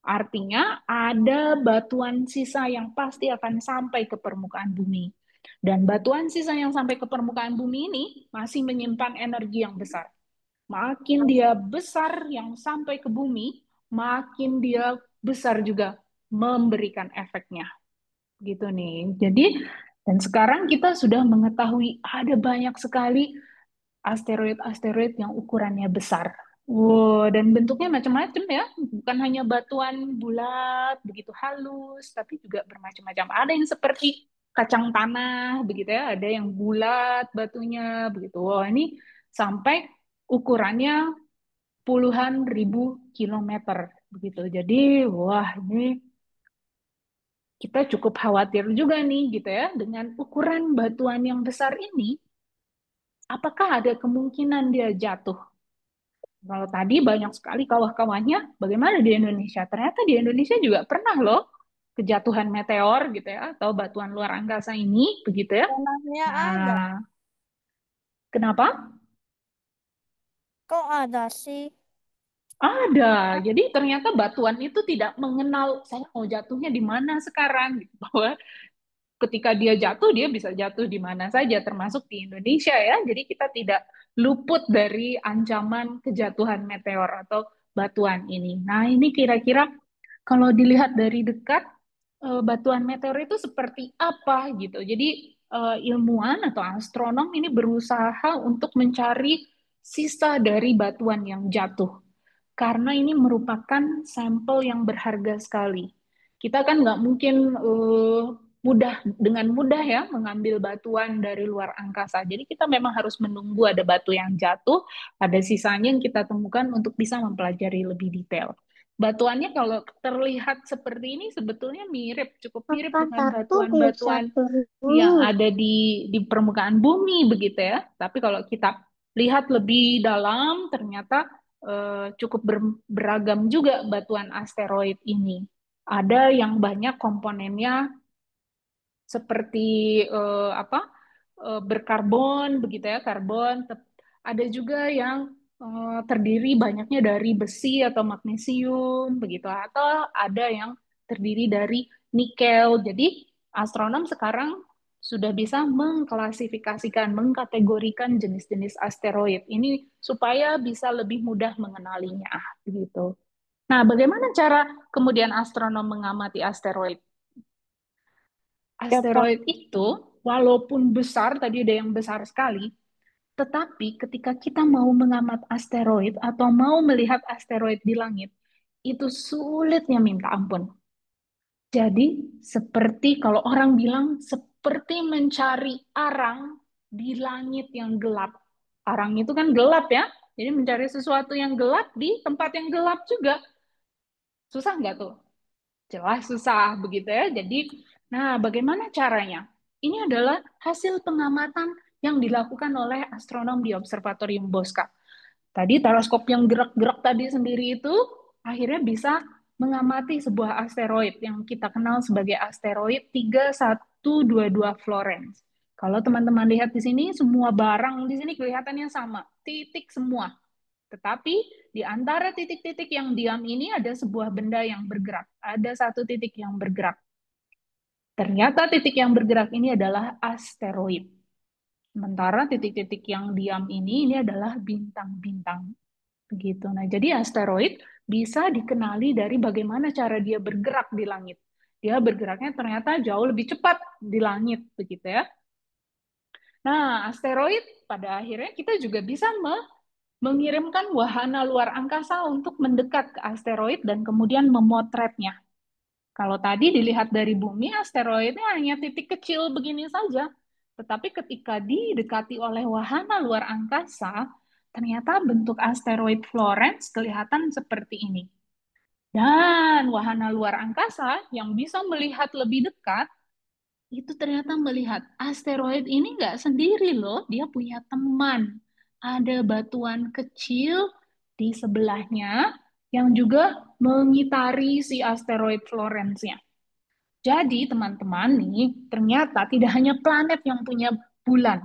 Artinya ada batuan sisa yang pasti akan sampai ke permukaan bumi. Dan batuan sisa yang sampai ke permukaan bumi ini masih menyimpan energi yang besar. Makin dia besar yang sampai ke bumi, makin dia besar juga memberikan efeknya. Gitu nih. Jadi, dan sekarang kita sudah mengetahui ada banyak sekali asteroid-asteroid yang ukurannya besar. Wow, dan bentuknya macam-macam ya, bukan hanya batuan bulat begitu halus, tapi juga bermacam-macam. Ada yang seperti kacang tanah begitu ya, ada yang bulat batunya begitu. Wow, ini sampai ukurannya puluhan ribu kilometer begitu. Jadi, wah ini kita cukup khawatir juga nih gitu ya, dengan ukuran batuan yang besar ini, apakah ada kemungkinan dia jatuh? Kalau tadi banyak sekali kawah-kawahnya, bagaimana di Indonesia? Ternyata di Indonesia juga pernah loh kejatuhan meteor gitu ya, atau batuan luar angkasa ini, begitu ya. Tanahnya ada. Nah, kenapa? Kok ada sih? Ada. Jadi ternyata batuan itu tidak mengenal saya mau jatuhnya di mana sekarang. Gitu. Bahwa ketika dia jatuh, dia bisa jatuh di mana saja, termasuk di Indonesia ya. Jadi kita tidak luput dari ancaman kejatuhan meteor atau batuan ini. Nah, ini kira-kira kalau dilihat dari dekat, batuan meteor itu seperti apa gitu. Jadi ilmuwan atau astronom ini berusaha untuk mencari sisa dari batuan yang jatuh karena ini merupakan sampel yang berharga sekali. Kita kan nggak mungkin dengan mudah ya mengambil batuan dari luar angkasa. Jadi kita memang harus menunggu ada batu yang jatuh, ada sisanya yang kita temukan untuk bisa mempelajari lebih detail. Batuannya kalau terlihat seperti ini sebetulnya mirip, cukup mirip Makan dengan satu bisa batuan-batuan yang terus. ada di permukaan bumi begitu ya. Tapi kalau kita lihat lebih dalam, ternyata cukup beragam juga batuan asteroid ini. Ada yang banyak komponennya seperti apa berkarbon begitu ya, karbon. Ada juga yang terdiri banyaknya dari besi atau magnesium begitu, atau ada yang terdiri dari nikel. Jadi astronom sekarang sudah bisa mengklasifikasikan, mengkategorikan jenis-jenis asteroid ini supaya bisa lebih mudah mengenalinya begitu. Nah, bagaimana cara kemudian astronom mengamati asteroid? Ya, Pak. Asteroid itu, walaupun besar, tadi ada yang besar sekali, tetapi ketika kita mau mengamat asteroid atau mau melihat asteroid di langit, itu sulitnya minta ampun. Jadi, seperti kalau orang bilang, seperti mencari arang di langit yang gelap. Arang itu kan gelap ya, jadi mencari sesuatu yang gelap di tempat yang gelap juga. Susah nggak tuh? Jelas susah begitu ya. Jadi, nah bagaimana caranya? Ini adalah hasil pengamatan yang dilakukan oleh astronom di Observatorium Bosca. Tadi teleskop yang gerak-gerak tadi sendiri itu akhirnya bisa mengamati sebuah asteroid yang kita kenal sebagai asteroid 3122 Florence. Kalau teman-teman lihat di sini, semua barang di sini kelihatannya sama, titik semua. Tetapi di antara titik-titik yang diam ini ada sebuah benda yang bergerak. Ada satu titik yang bergerak. Ternyata titik yang bergerak ini adalah asteroid. Sementara titik-titik yang diam ini adalah bintang-bintang. Begitu. Nah, jadi asteroid bisa dikenali dari bagaimana cara dia bergerak di langit. Dia bergeraknya ternyata jauh lebih cepat di langit, begitu ya. Nah, asteroid pada akhirnya kita juga bisa mengirimkan wahana luar angkasa untuk mendekat ke asteroid dan kemudian memotretnya. Kalau tadi dilihat dari bumi, asteroidnya hanya titik kecil begini saja. Tetapi ketika didekati oleh wahana luar angkasa, ternyata bentuk asteroid Florence kelihatan seperti ini. Dan wahana luar angkasa yang bisa melihat lebih dekat, itu ternyata melihat asteroid ini nggak sendiri loh, dia punya teman. Ada batuan kecil di sebelahnya yang juga mengitari si asteroid Florence-nya. Jadi teman-teman nih, ternyata tidak hanya planet yang punya bulan,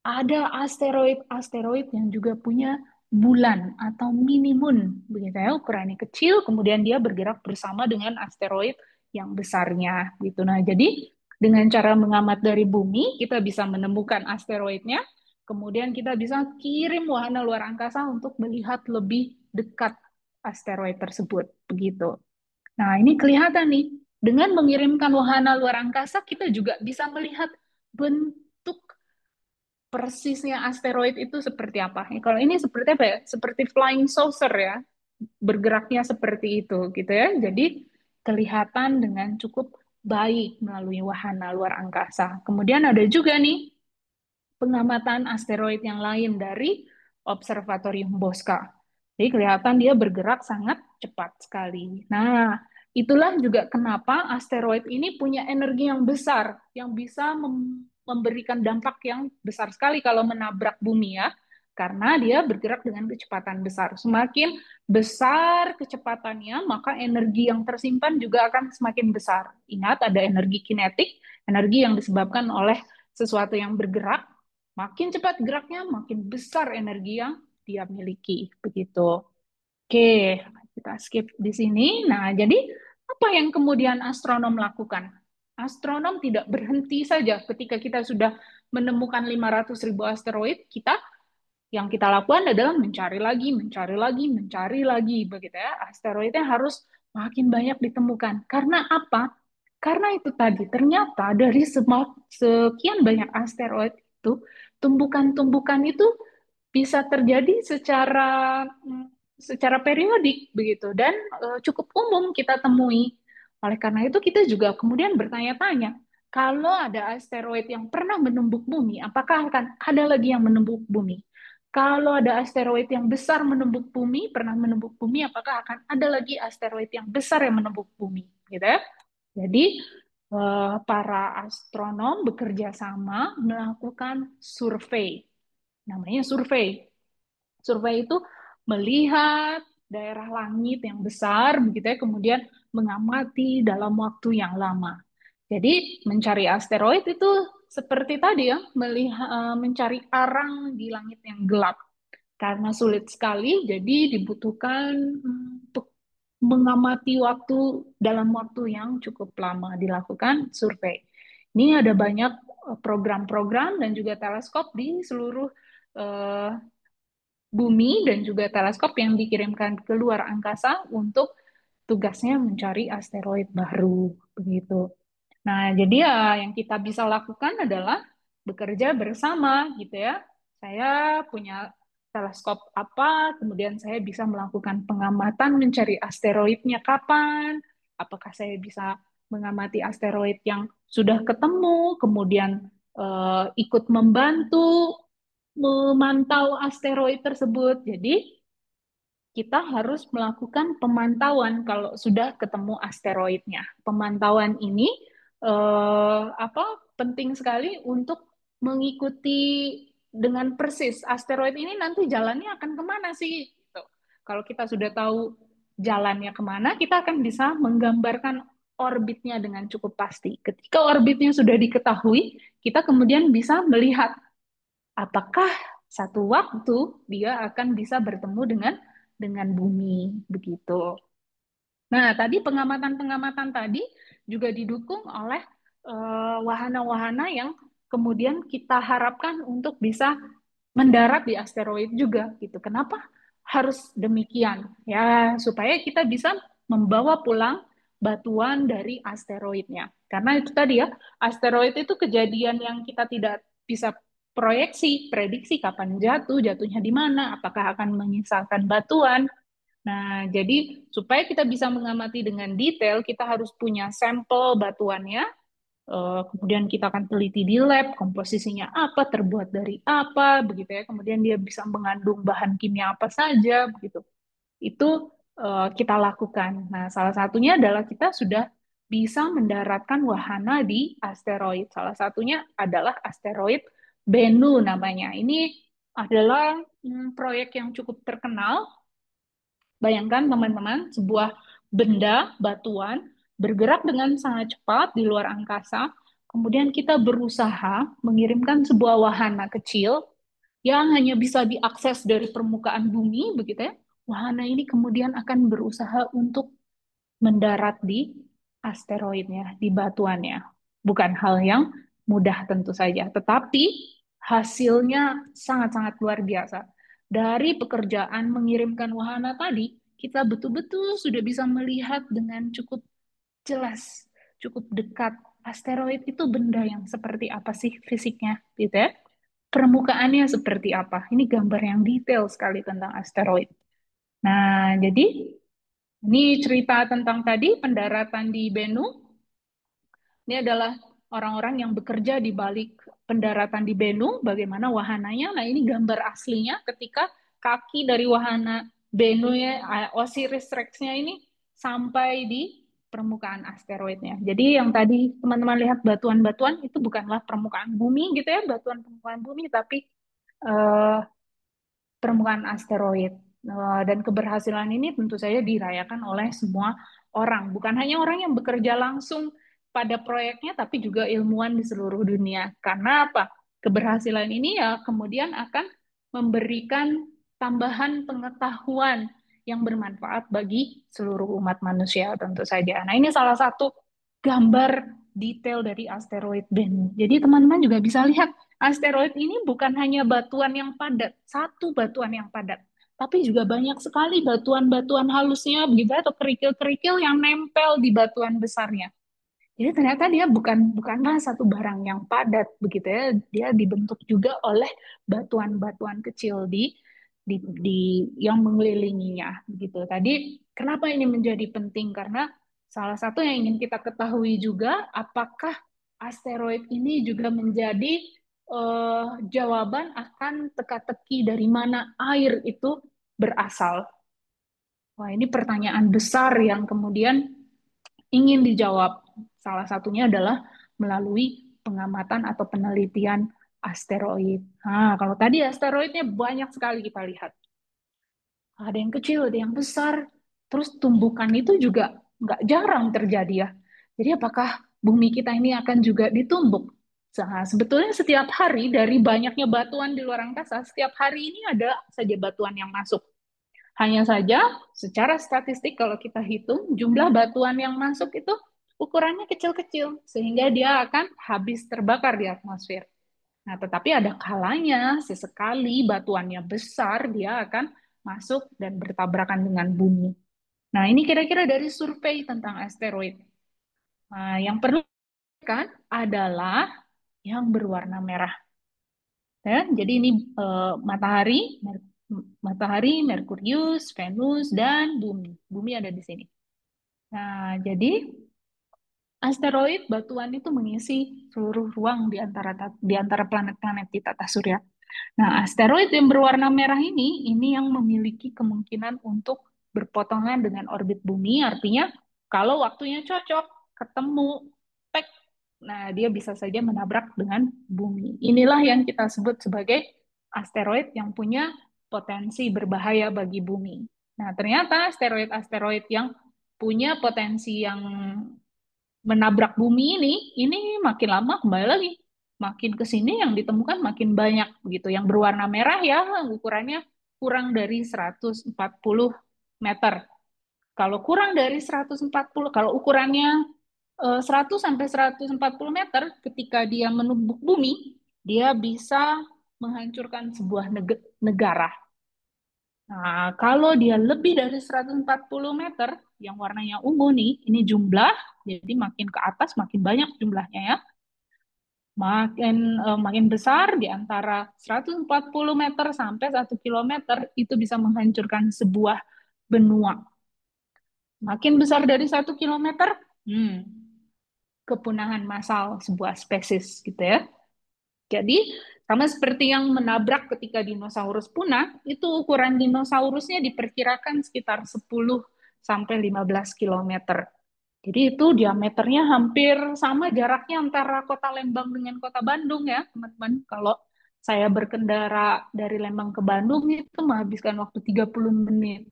ada asteroid-asteroid yang juga punya bulan atau mini moon, begitu ya, ukurannya kecil, kemudian dia bergerak bersama dengan asteroid yang besarnya, gitu. Nah, jadi dengan cara mengamat dari bumi, kita bisa menemukan asteroidnya, kemudian kita bisa kirim wahana luar angkasa untuk melihat lebih dekat asteroid tersebut, begitu. Nah, ini kelihatan nih, dengan mengirimkan wahana luar angkasa, kita juga bisa melihat bentuk persisnya asteroid itu seperti apa. Ya, kalau ini seperti apa ya? Seperti flying saucer ya, bergeraknya seperti itu gitu ya. Jadi kelihatan dengan cukup baik melalui wahana luar angkasa. Kemudian ada juga nih pengamatan asteroid yang lain dari Observatorium Bosca. Jadi kelihatan dia bergerak sangat cepat sekali. Nah, itulah juga kenapa asteroid ini punya energi yang besar, yang bisa memberikan dampak yang besar sekali kalau menabrak bumi ya. Karena dia bergerak dengan kecepatan besar. Semakin besar kecepatannya, maka energi yang tersimpan juga akan semakin besar. Ingat, ada energi kinetik, energi yang disebabkan oleh sesuatu yang bergerak. Makin cepat geraknya, makin besar energi yang dia miliki. Begitu. Oke, kita skip di sini. Nah, jadi apa yang kemudian astronom lakukan? Astronom tidak berhenti saja ketika kita sudah menemukan 500.000 asteroid, yang kita lakukan adalah mencari lagi, mencari lagi, mencari lagi, begitu ya. Asteroidnya harus makin banyak ditemukan. Karena apa? Karena itu tadi, ternyata dari sekian banyak asteroid itu, tumbukan-tumbukan itu bisa terjadi secara periodik begitu dan cukup umum kita temui. Oleh karena itu kita juga kemudian bertanya-tanya, kalau ada asteroid yang pernah menembus bumi, apakah akan ada lagi yang menembus bumi? Kalau ada asteroid yang besar menembus bumi, pernah menembus bumi, apakah akan ada lagi asteroid yang besar yang menembus bumi? Gitu ya. Jadi para astronom bekerja sama melakukan survei. Namanya survei. Survei itu melihat daerah langit yang besar, begitu ya, kemudian mengamati dalam waktu yang lama. Jadi mencari asteroid itu seperti tadi ya, mencari arang di langit yang gelap. Karena sulit sekali, jadi dibutuhkan untuk mengamati waktu dalam waktu yang cukup lama dilakukan survei. Ini ada banyak program-program dan juga teleskop di seluruh eh, bumi dan juga teleskop yang dikirimkan ke luar angkasa untuk tugasnya mencari asteroid baru begitu. Nah, jadi ya yang kita bisa lakukan adalah bekerja bersama gitu ya. Saya punya teleskop apa, kemudian saya bisa melakukan pengamatan mencari asteroidnya kapan, apakah saya bisa mengamati asteroid yang sudah ketemu, kemudian ikut membantu memantau asteroid tersebut. Jadi kita harus melakukan pemantauan kalau sudah ketemu asteroidnya. Pemantauan ini penting sekali untuk mengikuti dengan persis asteroid ini nanti jalannya akan kemana sih? Gitu. Kalau kita sudah tahu jalannya kemana, kita akan bisa menggambarkan orbitnya dengan cukup pasti. Ketika orbitnya sudah diketahui, kita kemudian bisa melihat apakah satu waktu dia akan bisa bertemu dengan bumi begitu. Nah, tadi pengamatan-pengamatan tadi juga didukung oleh wahana-wahana yang kemudian kita harapkan untuk bisa mendarat di asteroid juga gitu. Kenapa harus demikian? Ya, supaya kita bisa membawa pulang batuan dari asteroidnya. Karena itu tadi ya, asteroid itu kejadian yang kita tidak bisa proyeksi, prediksi kapan jatuh, jatuhnya di mana, apakah akan menyisakan batuan. Nah, jadi supaya kita bisa mengamati dengan detail, kita harus punya sampel batuannya. Kemudian kita akan teliti di lab, komposisinya apa, terbuat dari apa, begitu ya. Kemudian dia bisa mengandung bahan kimia apa saja, begitu. Itu kita lakukan. Nah, salah satunya adalah kita sudah bisa mendaratkan wahana di asteroid. Salah satunya adalah asteroid Bennu namanya. Ini adalah proyek yang cukup terkenal. Bayangkan teman-teman, sebuah benda, batuan, bergerak dengan sangat cepat di luar angkasa, kemudian kita berusaha mengirimkan sebuah wahana kecil yang hanya bisa diakses dari permukaan bumi, begitu ya. Wahana ini kemudian akan berusaha untuk mendarat di asteroidnya, di batuannya. Bukan hal yang mudah tentu saja, tetapi hasilnya sangat-sangat luar biasa. Dari pekerjaan mengirimkan wahana tadi, kita betul-betul sudah bisa melihat dengan cukup jelas, cukup dekat. Asteroid itu benda yang seperti apa sih fisiknya, gitu ya? Permukaannya seperti apa? Ini gambar yang detail sekali tentang asteroid. Nah, jadi ini cerita tentang tadi pendaratan di Bennu. Ini adalah orang-orang yang bekerja di balik pendaratan di Bennu, bagaimana wahananya. Nah, ini gambar aslinya ketika kaki dari wahana Bennu ya, Osiris Rex-nya ini sampai di permukaan asteroidnya. Jadi yang tadi teman-teman lihat batuan-batuan itu bukanlah permukaan bumi gitu ya, batuan permukaan bumi, tapi eh, permukaan asteroid. Dan keberhasilan ini tentu saja dirayakan oleh semua orang, bukan hanya orang yang bekerja langsung pada proyeknya, tapi juga ilmuwan di seluruh dunia. Karena apa? Keberhasilan ini ya kemudian akan memberikan tambahan pengetahuan yang bermanfaat bagi seluruh umat manusia tentu saja. Nah, ini salah satu gambar detail dari asteroid Bennu. Jadi teman-teman juga bisa lihat asteroid ini bukan hanya batuan yang padat, satu batuan yang padat, tapi juga banyak sekali batuan-batuan halusnya begitu atau kerikil-kerikil yang nempel di batuan besarnya. Jadi ternyata dia bukanlah satu barang yang padat begitu ya, dia dibentuk juga oleh batuan-batuan kecil di yang mengelilinginya begitu. Tadi kenapa ini menjadi penting? Karena salah satu yang ingin kita ketahui juga apakah asteroid ini juga menjadi jawaban akan teka-teki dari mana air itu berasal. Wah, ini pertanyaan besar yang kemudian ingin dijawab. Salah satunya adalah melalui pengamatan atau penelitian asteroid. Nah, kalau tadi asteroidnya banyak sekali kita lihat. Ada yang kecil, ada yang besar. Terus tumbukan itu juga nggak jarang terjadi ya. Jadi apakah bumi kita ini akan juga ditumbuk? Nah, sebetulnya setiap hari dari banyaknya batuan di luar angkasa, setiap hari ini ada saja batuan yang masuk. Hanya saja secara statistik kalau kita hitung jumlah batuan yang masuk itu ukurannya kecil-kecil sehingga dia akan habis terbakar di atmosfer. Nah, tetapi ada kalanya sesekali batuannya besar dia akan masuk dan bertabrakan dengan bumi. Nah, ini kira-kira dari survei tentang asteroid. Nah, yang perlu kan adalah yang berwarna merah. Ya, jadi ini matahari, Merkurius, Venus, dan bumi. Bumi ada di sini. Nah, jadi asteroid batuan itu mengisi seluruh ruang di antara planet-planet di tata surya. Nah, asteroid yang berwarna merah ini yang memiliki kemungkinan untuk berpotongan dengan orbit bumi, artinya kalau waktunya cocok, ketemu, tek, nah dia bisa saja menabrak dengan bumi. Inilah yang kita sebut sebagai asteroid yang punya potensi berbahaya bagi bumi. Nah, ternyata asteroid-asteroid yang punya potensi yang menabrak bumi ini makin lama kembali lagi makin ke sini yang ditemukan makin banyak begitu. Yang berwarna merah ya ukurannya kurang dari 140 meter. Kalau kurang dari 140, kalau ukurannya 100 sampai 140 meter, ketika dia menumbuk bumi, dia bisa menghancurkan sebuah negara. Nah, kalau dia lebih dari 140 meter, yang warnanya ungu nih, ini jumlah, jadi makin ke atas makin banyak jumlahnya ya. Makin besar di antara 140 meter sampai 1 kilometer itu bisa menghancurkan sebuah benua. Makin besar dari 1 kilometer, kepunahan massal sebuah spesies gitu ya. Jadi sama seperti yang menabrak ketika dinosaurus punah, itu ukuran dinosaurusnya diperkirakan sekitar 10 sampai 15 kilometer. Jadi itu diameternya hampir sama jaraknya antara kota Lembang dengan kota Bandung ya, teman-teman. Kalau saya berkendara dari Lembang ke Bandung itu menghabiskan waktu 30 menit.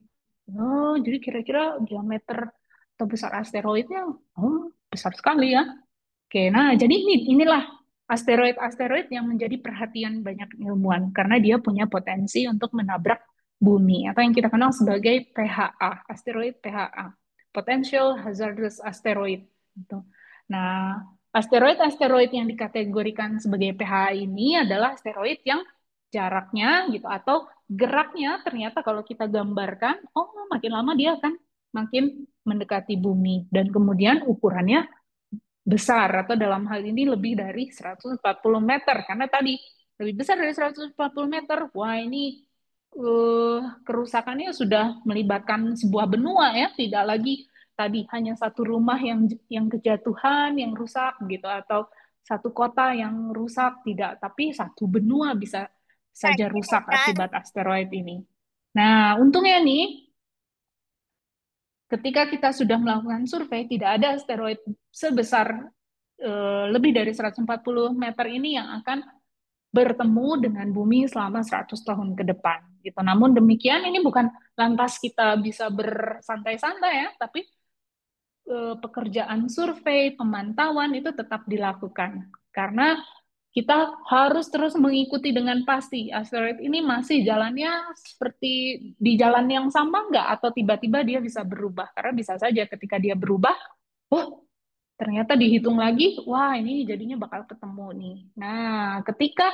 Oh, jadi kira-kira diameter atau besar asteroidnya? Oh, besar sekali ya. Oke, nah jadi inilah asteroid-asteroid yang menjadi perhatian banyak ilmuwan karena dia punya potensi untuk menabrak bumi atau yang kita kenal sebagai PHA, asteroid PHA, Potential Hazardous Asteroid. Gitu. Nah, asteroid-asteroid yang dikategorikan sebagai PHA ini adalah asteroid yang jaraknya gitu atau geraknya ternyata kalau kita gambarkan, oh makin lama dia akan makin mendekati bumi dan kemudian ukurannya besar atau dalam hal ini lebih dari 140 meter karena tadi lebih besar dari 140 meter. Wah, ini kerusakannya sudah melibatkan sebuah benua ya, tidak lagi tadi hanya satu rumah yang kejatuhan, yang rusak gitu atau satu kota yang rusak, tidak, tapi satu benua bisa saja rusak akibat asteroid ini. Nah, untungnya nih ketika kita sudah melakukan survei, tidak ada asteroid sebesar lebih dari 140 meter ini yang akan bertemu dengan bumi selama 100 tahun ke depan. Gitu. Namun demikian, ini bukan lantas kita bisa bersantai-santai ya, tapi pekerjaan survei, pemantauan itu tetap dilakukan. Karena kita harus terus mengikuti dengan pasti asteroid ini masih jalannya seperti di jalan yang sama nggak atau tiba-tiba dia bisa berubah karena bisa saja ketika dia berubah oh ternyata dihitung lagi wah ini jadinya bakal ketemu nih. Nah ketika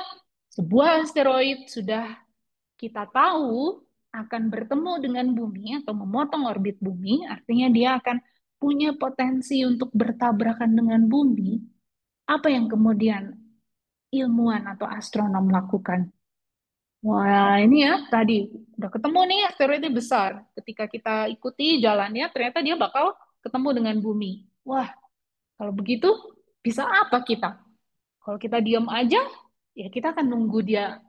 sebuah asteroid sudah kita tahu akan bertemu dengan bumi atau memotong orbit bumi artinya dia akan punya potensi untuk bertabrakan dengan bumi apa yang kemudian ilmuwan atau astronom lakukan. Wah, ini ya tadi udah ketemu nih asteroidnya besar. Ketika kita ikuti jalannya, ternyata dia bakal ketemu dengan bumi. Wah, kalau begitu bisa apa kita? Kalau kita diam aja, ya kita akan nunggu dia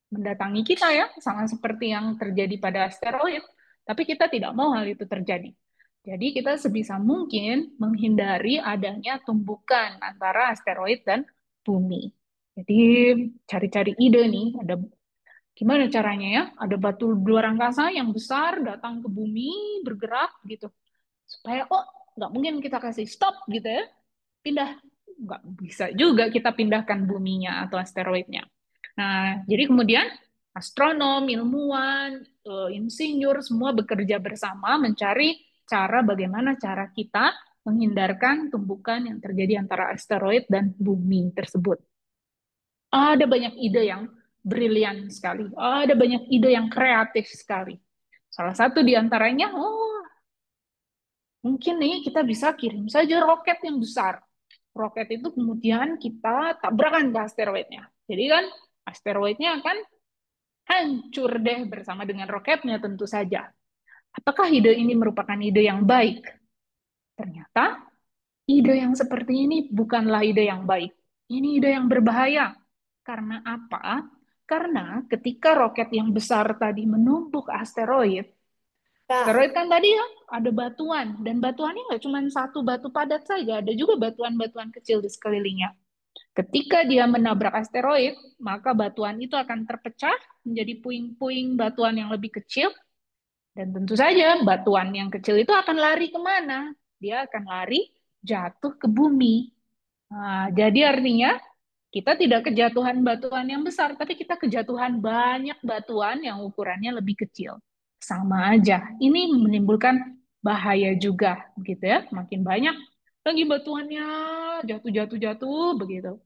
mendatangi kita ya, sama seperti yang terjadi pada asteroid. Tapi kita tidak mau hal itu terjadi. Jadi kita sebisa mungkin menghindari adanya tumbukan antara asteroid dan bumi. Jadi cari-cari ide nih, ada gimana caranya ya? Ada batu luar angkasa yang besar datang ke bumi bergerak gitu. Supaya oh nggak mungkin kita kasih stop gitu ya, pindah. Nggak bisa juga kita pindahkan buminya atau asteroidnya. Nah, jadi kemudian astronom, ilmuwan, insinyur semua bekerja bersama mencari cara bagaimana cara kita menghindarkan tumbukan yang terjadi antara asteroid dan bumi tersebut. Ada banyak ide yang brilian sekali. Ada banyak ide yang kreatif sekali. Salah satu di antaranya, oh mungkin nih kita bisa kirim saja roket yang besar. Roket itu kemudian kita tabrakan ke asteroidnya. Jadi kan asteroidnya akan hancur deh bersama dengan roketnya tentu saja. Apakah ide ini merupakan ide yang baik? Ternyata ide yang seperti ini bukanlah ide yang baik. Ini ide yang berbahaya. Karena apa? Karena ketika roket yang besar tadi menumbuk asteroid, asteroid kan tadi ya ada batuan, dan batuannya nggak cuma satu batu padat saja, ada juga batuan-batuan kecil di sekelilingnya. Ketika dia menabrak asteroid, maka batuan itu akan terpecah menjadi puing-puing batuan yang lebih kecil, dan tentu saja batuan yang kecil itu akan lari kemana? Dia akan lari jatuh ke bumi. Nah, jadi artinya kita tidak kejatuhan batuan yang besar, tapi kita kejatuhan banyak batuan yang ukurannya lebih kecil. Sama aja. Ini menimbulkan bahaya juga, gitu ya. Makin banyak lagi batuannya jatuh-jatuh-jatuh begitu.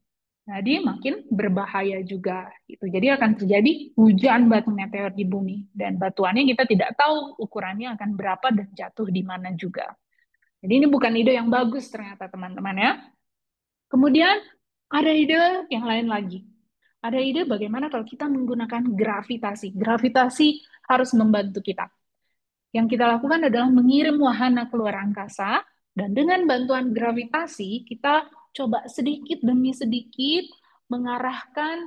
Jadi makin berbahaya juga gitu. Jadi akan terjadi hujan batu meteor di bumi dan batuannya kita tidak tahu ukurannya akan berapa dan jatuh di mana juga. Jadi ini bukan ide yang bagus ternyata teman-teman ya. Kemudian ada ide yang lain lagi. Ada ide bagaimana kalau kita menggunakan gravitasi. Gravitasi harus membantu kita. Yang kita lakukan adalah mengirim wahana ke luar angkasa, dan dengan bantuan gravitasi, kita coba sedikit demi sedikit mengarahkan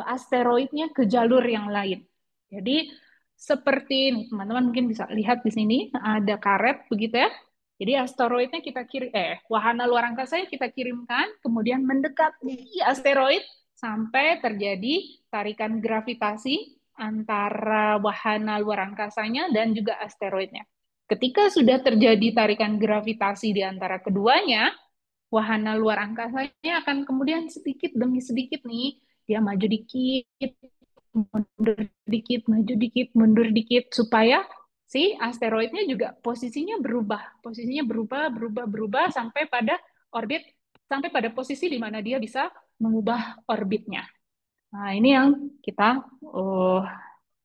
asteroidnya ke jalur yang lain. Jadi, seperti ini, teman-teman mungkin bisa lihat di sini, ada karet begitu ya. Jadi asteroidnya kita kirim, wahana luar angkasa kita kirimkan, kemudian mendekati asteroid sampai terjadi tarikan gravitasi antara wahana luar angkasanya dan juga asteroidnya. Ketika sudah terjadi tarikan gravitasi di antara keduanya, wahana luar angkasanya akan kemudian sedikit demi sedikit nih, dia maju dikit, mundur dikit, maju dikit, mundur dikit, supaya si asteroidnya juga posisinya berubah, berubah, berubah sampai pada orbit, sampai pada posisi di mana dia bisa mengubah orbitnya. Nah, ini yang uh,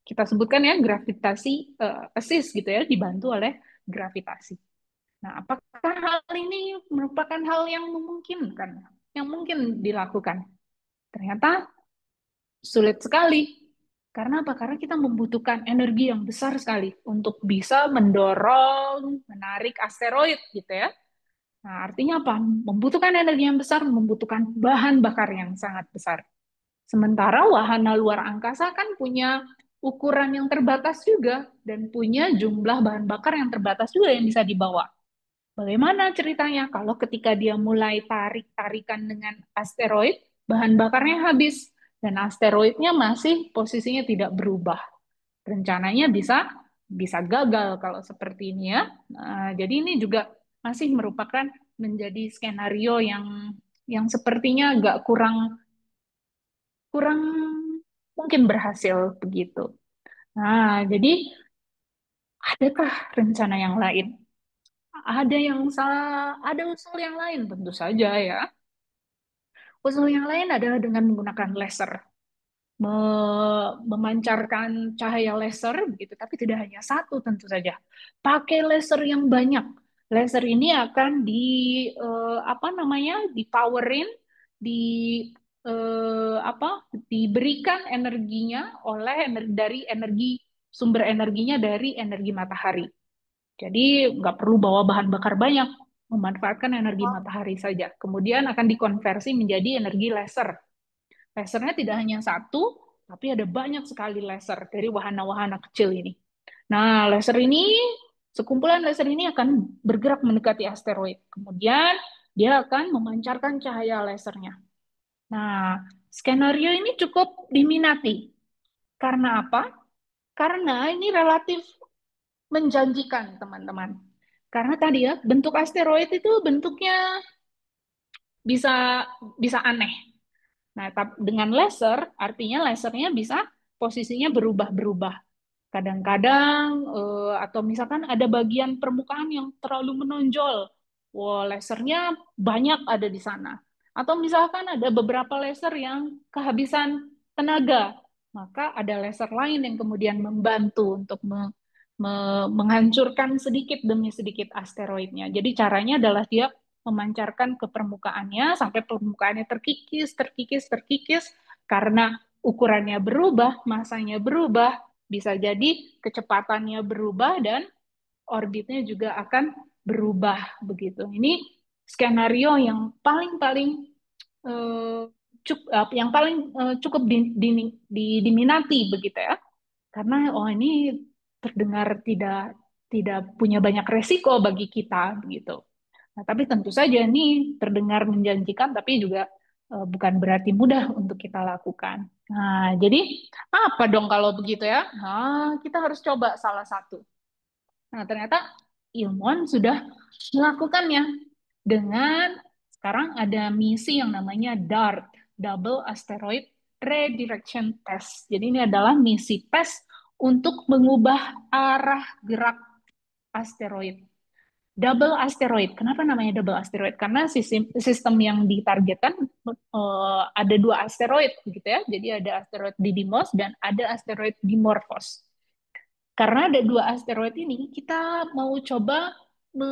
kita sebutkan ya gravitasi assist gitu ya, dibantu oleh gravitasi. Nah, apakah hal ini merupakan hal yang memungkinkan, yang mungkin dilakukan? Ternyata sulit sekali. Karena apa? Karena kita membutuhkan energi yang besar sekali untuk bisa mendorong, menarik asteroid gitu ya. Nah, artinya apa? Membutuhkan energi yang besar, membutuhkan bahan bakar yang sangat besar. Sementara wahana luar angkasa kan punya ukuran yang terbatas juga dan punya jumlah bahan bakar yang terbatas juga yang bisa dibawa. Bagaimana ceritanya kalau ketika dia mulai tarik-tarikan dengan asteroid, bahan bakarnya habis dan asteroidnya masih posisinya tidak berubah. Rencananya bisa bisa gagal kalau seperti ini ya. Nah, jadi ini juga masih merupakan menjadi skenario yang sepertinya agak kurang kurang mungkin berhasil begitu. Nah, jadi adakah rencana yang lain? Ada yang salah, ada usul yang lain tentu saja ya. Usul yang lain adalah dengan menggunakan laser, memancarkan cahaya laser begitu, tapi tidak hanya satu tentu saja. Pakai laser yang banyak. Laser ini akan apa namanya? Dipowerin, di diberikan energinya dari energi sumber energinya dari energi matahari. Jadi nggak perlu bawa bahan bakar banyak, memanfaatkan energi matahari saja. Kemudian akan dikonversi menjadi energi laser. Lasernya tidak hanya satu, tapi ada banyak sekali laser dari wahana-wahana kecil ini. Nah, sekumpulan laser ini akan bergerak mendekati asteroid. Kemudian dia akan memancarkan cahaya lasernya. Nah, skenario ini cukup diminati. Karena apa? Karena ini relatif menjanjikan, teman-teman. Karena tadi ya, bentuk asteroid itu bentuknya bisa bisa aneh. Nah, dengan laser, artinya lasernya bisa posisinya berubah-berubah. Kadang-kadang, atau misalkan ada bagian permukaan yang terlalu menonjol. Wah, lasernya banyak ada di sana. Atau misalkan ada beberapa laser yang kehabisan tenaga. Maka ada laser lain yang kemudian membantu untuk menghancurkan sedikit demi sedikit asteroidnya. Jadi caranya adalah dia memancarkan ke permukaannya sampai permukaannya terkikis, terkikis, terkikis karena ukurannya berubah, masanya berubah, bisa jadi kecepatannya berubah dan orbitnya juga akan berubah begitu. Ini skenario yang paling-paling eh, yang paling cukup diminati begitu ya. Karena oh ini terdengar tidak tidak punya banyak resiko bagi kita begitu. Nah, tapi tentu saja ini terdengar menjanjikan, tapi juga bukan berarti mudah untuk kita lakukan. Nah, jadi apa dong kalau begitu ya? Nah, kita harus coba salah satu. Nah, ternyata ilmuwan sudah melakukannya dengan sekarang ada misi yang namanya DART, Double Asteroid Redirection Test. Jadi ini adalah misi tes untuk mengubah arah gerak asteroid. Double asteroid. Kenapa namanya double asteroid? Karena sistem yang ditargetkan ada dua asteroid, gitu ya. Jadi ada asteroid Didymos dan ada asteroid Dimorphos. Karena ada dua asteroid ini, kita mau coba me,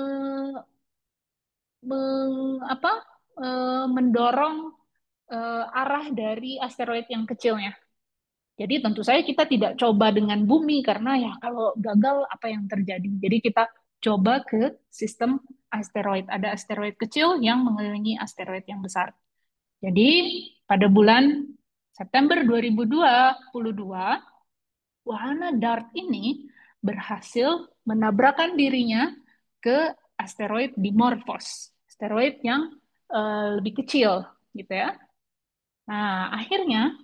apa, mendorong arah dari asteroid yang kecilnya. Jadi tentu saja kita tidak coba dengan bumi karena ya kalau gagal apa yang terjadi. Jadi kita coba ke sistem asteroid. Ada asteroid kecil yang mengelilingi asteroid yang besar. Jadi pada bulan September 2022, wahana DART ini berhasil menabrakkan dirinya ke asteroid Dimorphos, asteroid yang lebih kecil gitu ya. Nah, akhirnya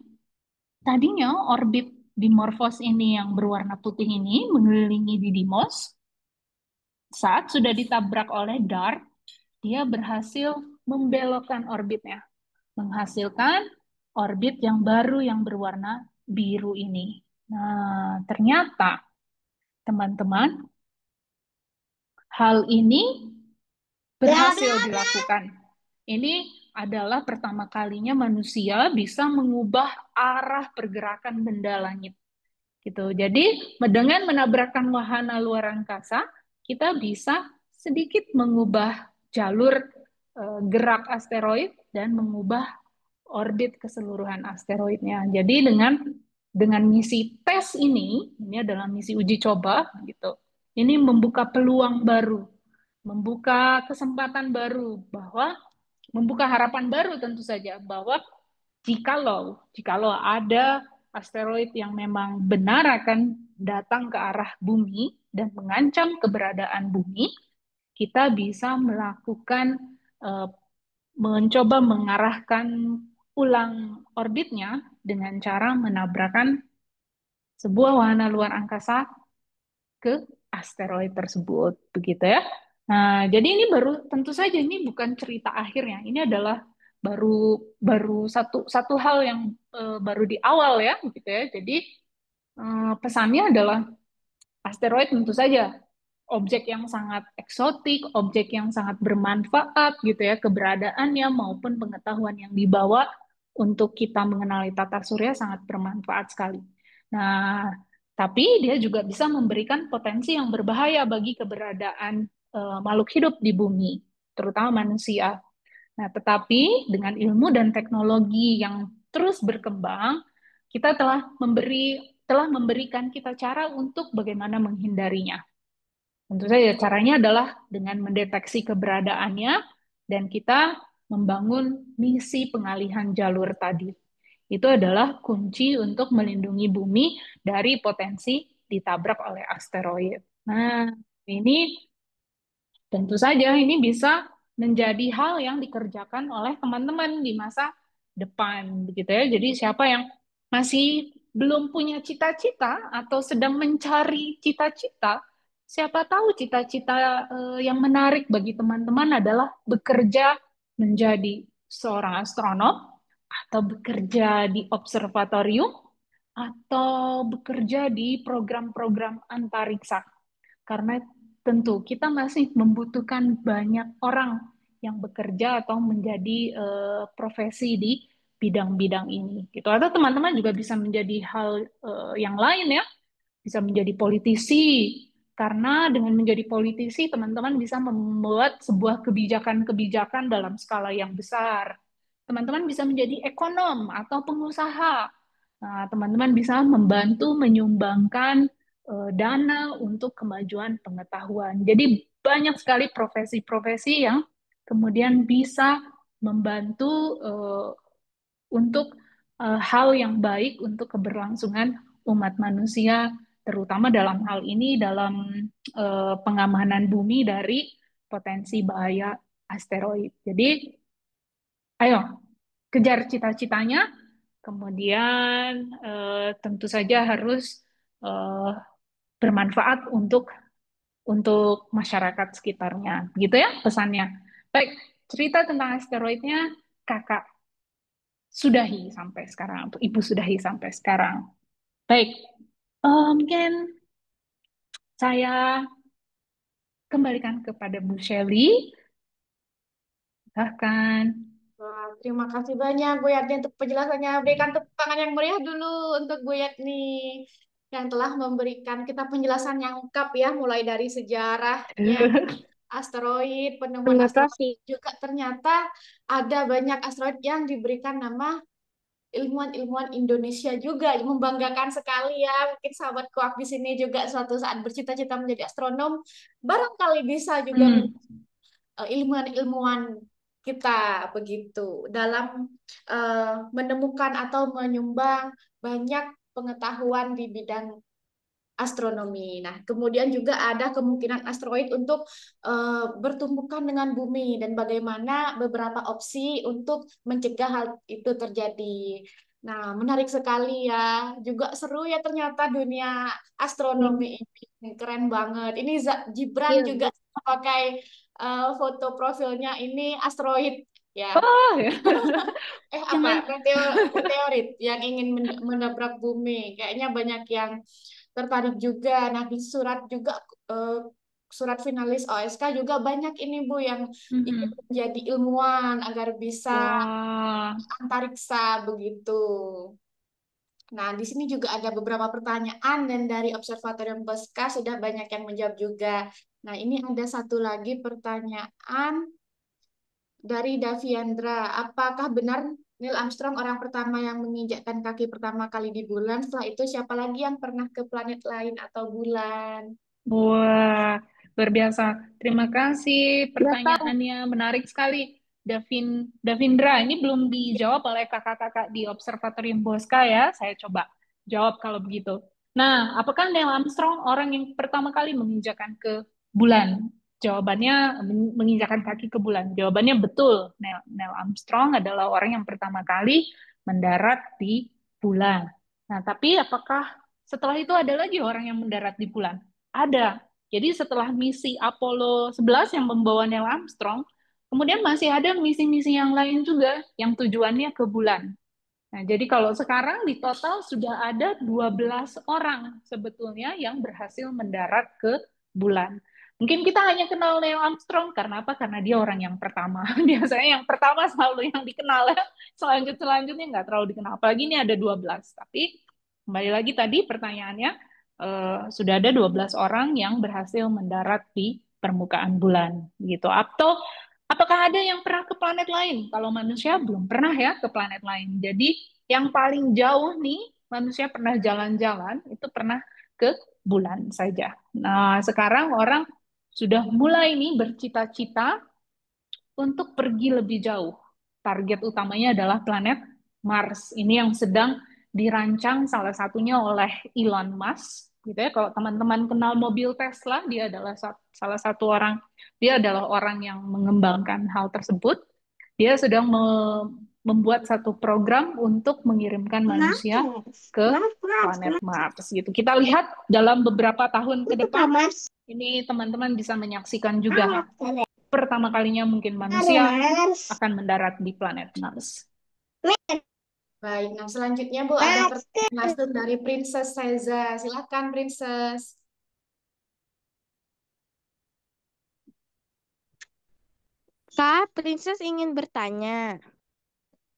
tadinya orbit Dimorphos ini yang berwarna putih ini mengelilingi Didymos, saat sudah ditabrak oleh dart, dia berhasil membelokkan orbitnya, menghasilkan orbit yang baru yang berwarna biru ini. Nah, ternyata teman-teman, hal ini berhasil dilakukan. Ini adalah pertama kalinya manusia bisa mengubah arah pergerakan benda langit. Gitu. Jadi, dengan menabrakkan wahana luar angkasa, kita bisa sedikit mengubah jalur gerak asteroid dan mengubah orbit keseluruhan asteroidnya. Jadi dengan misi tes ini adalah misi uji coba gitu. Ini membuka peluang baru, membuka kesempatan baru bahwa membuka harapan baru tentu saja bahwa jikalau ada asteroid yang memang benar akan datang ke arah bumi dan mengancam keberadaan bumi, kita bisa melakukan uh, mencoba mengarahkan ulang orbitnya dengan cara menabrakkan sebuah wahana luar angkasa ke asteroid tersebut, begitu ya. Nah, jadi ini baru tentu saja ini bukan cerita akhirnya. Ini adalah baru baru satu satu hal yang baru di awal ya, gitu ya. Jadi pesannya adalah asteroid tentu saja objek yang sangat eksotik, objek yang sangat bermanfaat gitu ya, keberadaannya maupun pengetahuan yang dibawa untuk kita mengenali tata surya sangat bermanfaat sekali. Nah, tapi dia juga bisa memberikan potensi yang berbahaya bagi keberadaan makhluk hidup di bumi, terutama manusia. Nah, tetapi dengan ilmu dan teknologi yang terus berkembang, kita telah memberikan kita cara untuk bagaimana menghindarinya. Tentu saja caranya adalah dengan mendeteksi keberadaannya dan kita membangun misi pengalihan jalur tadi. Itu adalah kunci untuk melindungi bumi dari potensi ditabrak oleh asteroid. Nah, ini tentu saja ini bisa menjadi hal yang dikerjakan oleh teman-teman di masa depan, begitu ya. Jadi siapa yang masih belum punya cita-cita atau sedang mencari cita-cita, siapa tahu cita-cita yang menarik bagi teman-teman adalah bekerja menjadi seorang astronom atau bekerja di observatorium atau bekerja di program-program antariksa. Karena tentu kita masih membutuhkan banyak orang yang bekerja atau menjadi profesi di bidang-bidang ini. Gitu. Atau teman-teman juga bisa menjadi hal yang lain ya, bisa menjadi politisi. Karena dengan menjadi politisi, teman-teman bisa membuat sebuah kebijakan-kebijakan dalam skala yang besar. Teman-teman bisa menjadi ekonom atau pengusaha. Nah, teman-teman bisa membantu menyumbangkan dana untuk kemajuan pengetahuan. Jadi banyak sekali profesi-profesi yang kemudian bisa membantu untuk hal yang baik untuk keberlangsungan umat manusia, terutama dalam hal ini dalam pengamanan bumi dari potensi bahaya asteroid. Jadi, ayo kejar cita-citanya, kemudian tentu saja harus eh, bermanfaat untuk masyarakat sekitarnya. Gitu ya pesannya. Baik, cerita tentang asteroidnya kakak sudahi sampai sekarang, untuk ibu sudahi sampai sekarang. Baik, mungkin saya kembalikan kepada Bu Shelly, bahkan Wah, terima kasih banyak Bu Yatni untuk penjelasannya. Berikan tepuk tangan yang meriah dulu untuk Bu Yatni yang telah memberikan kita penjelasan yang lengkap ya, mulai dari sejarahnya asteroid, penemuan Terima asteroid, kasih. juga ternyata ada banyak asteroid yang diberikan nama ilmuwan-ilmuwan Indonesia juga. Membanggakan sekali ya. Mungkin sahabat kuak di sini juga suatu saat bercita-cita menjadi astronom, barangkali bisa juga ilmuwan-ilmuwan kita begitu dalam menemukan atau menyumbang banyak pengetahuan di bidang astronomi. Nah, kemudian juga ada kemungkinan asteroid untuk bertumbukan dengan bumi dan bagaimana beberapa opsi untuk mencegah hal itu terjadi. Nah, menarik sekali ya. Juga seru ya ternyata dunia astronomi ini. Keren banget. Ini Gibran Iya, juga Bu. pakai foto profilnya ini asteroid ya. Oh, ya. Apa Jangan. meteorit yang ingin menabrak bumi. Kayaknya banyak yang tertarik juga. Nah, di surat juga eh, surat finalis OSK juga banyak ini Bu yang ingin Mhm. menjadi ilmuwan agar bisa Wah, antariksa begitu. Nah, di sini juga ada beberapa pertanyaan dan dari Observatorium Bosca sudah banyak yang menjawab juga. Nah, ini ada satu lagi pertanyaan dari Daviandra. Apakah benar Neil Armstrong orang pertama yang menginjakkan kaki pertama kali di bulan? Setelah itu siapa lagi yang pernah ke planet lain atau bulan? wah, luar biasa. Terima kasih Udah tahu. pertanyaannya, menarik sekali. Davindra, ini belum dijawab oleh kakak-kakak di Observatorium Bosca ya. Saya coba jawab kalau begitu. Nah, apakah Neil Armstrong orang yang pertama kali menginjakan ke bulan? Jawabannya menginjakan kaki ke bulan. Jawabannya betul. Neil Armstrong adalah orang yang pertama kali mendarat di bulan. Nah, tapi apakah setelah itu ada lagi orang yang mendarat di bulan? Ada. Jadi setelah misi Apollo 11 yang membawa Neil Armstrong, kemudian masih ada misi-misi yang lain juga yang tujuannya ke bulan. Nah, jadi kalau sekarang di total sudah ada 12 orang sebetulnya yang berhasil mendarat ke bulan. Mungkin kita hanya kenal Neil Armstrong karena apa? Karena dia orang yang pertama. Biasanya yang pertama selalu yang dikenal ya. Selanjutnya nggak terlalu dikenal. Apalagi ini ada 12. Tapi kembali lagi tadi pertanyaannya, sudah ada 12 orang yang berhasil mendarat di permukaan bulan gitu. Atau apakah ada yang pernah ke planet lain? Kalau manusia belum pernah ya ke planet lain. Jadi yang paling jauh nih manusia pernah jalan-jalan itu pernah ke bulan saja. Nah, sekarang orang sudah mulai nih bercita-cita untuk pergi lebih jauh. Target utamanya adalah planet Mars. Ini yang sedang dirancang salah satunya oleh Elon Musk. Gitu ya, kalau teman-teman kenal mobil Tesla, dia adalah salah satu orang, dia adalah orang yang mengembangkan hal tersebut. Dia sedang membuat satu program untuk mengirimkan manusia ke planet Mars gitu. Kita lihat dalam beberapa tahun ke depan, ini teman-teman bisa menyaksikan juga pertama kalinya mungkin manusia akan mendarat di planet Mars. Baik, nah selanjutnya Bu ada pertanyaan langsung dari Princess Seza. Silakan Princess. Kak, Princess ingin bertanya.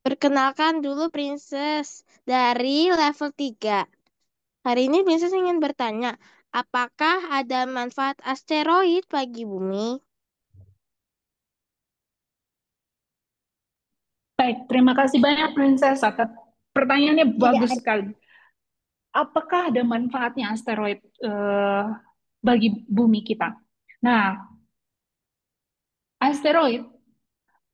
Perkenalkan dulu Princess dari level 3. Hari ini Princess ingin bertanya, apakah ada manfaat asteroid bagi bumi? Baik, terima kasih banyak Princess. Pertanyaannya bagus Tidak. sekali. Apakah ada manfaatnya asteroid bagi bumi kita? Nah, asteroid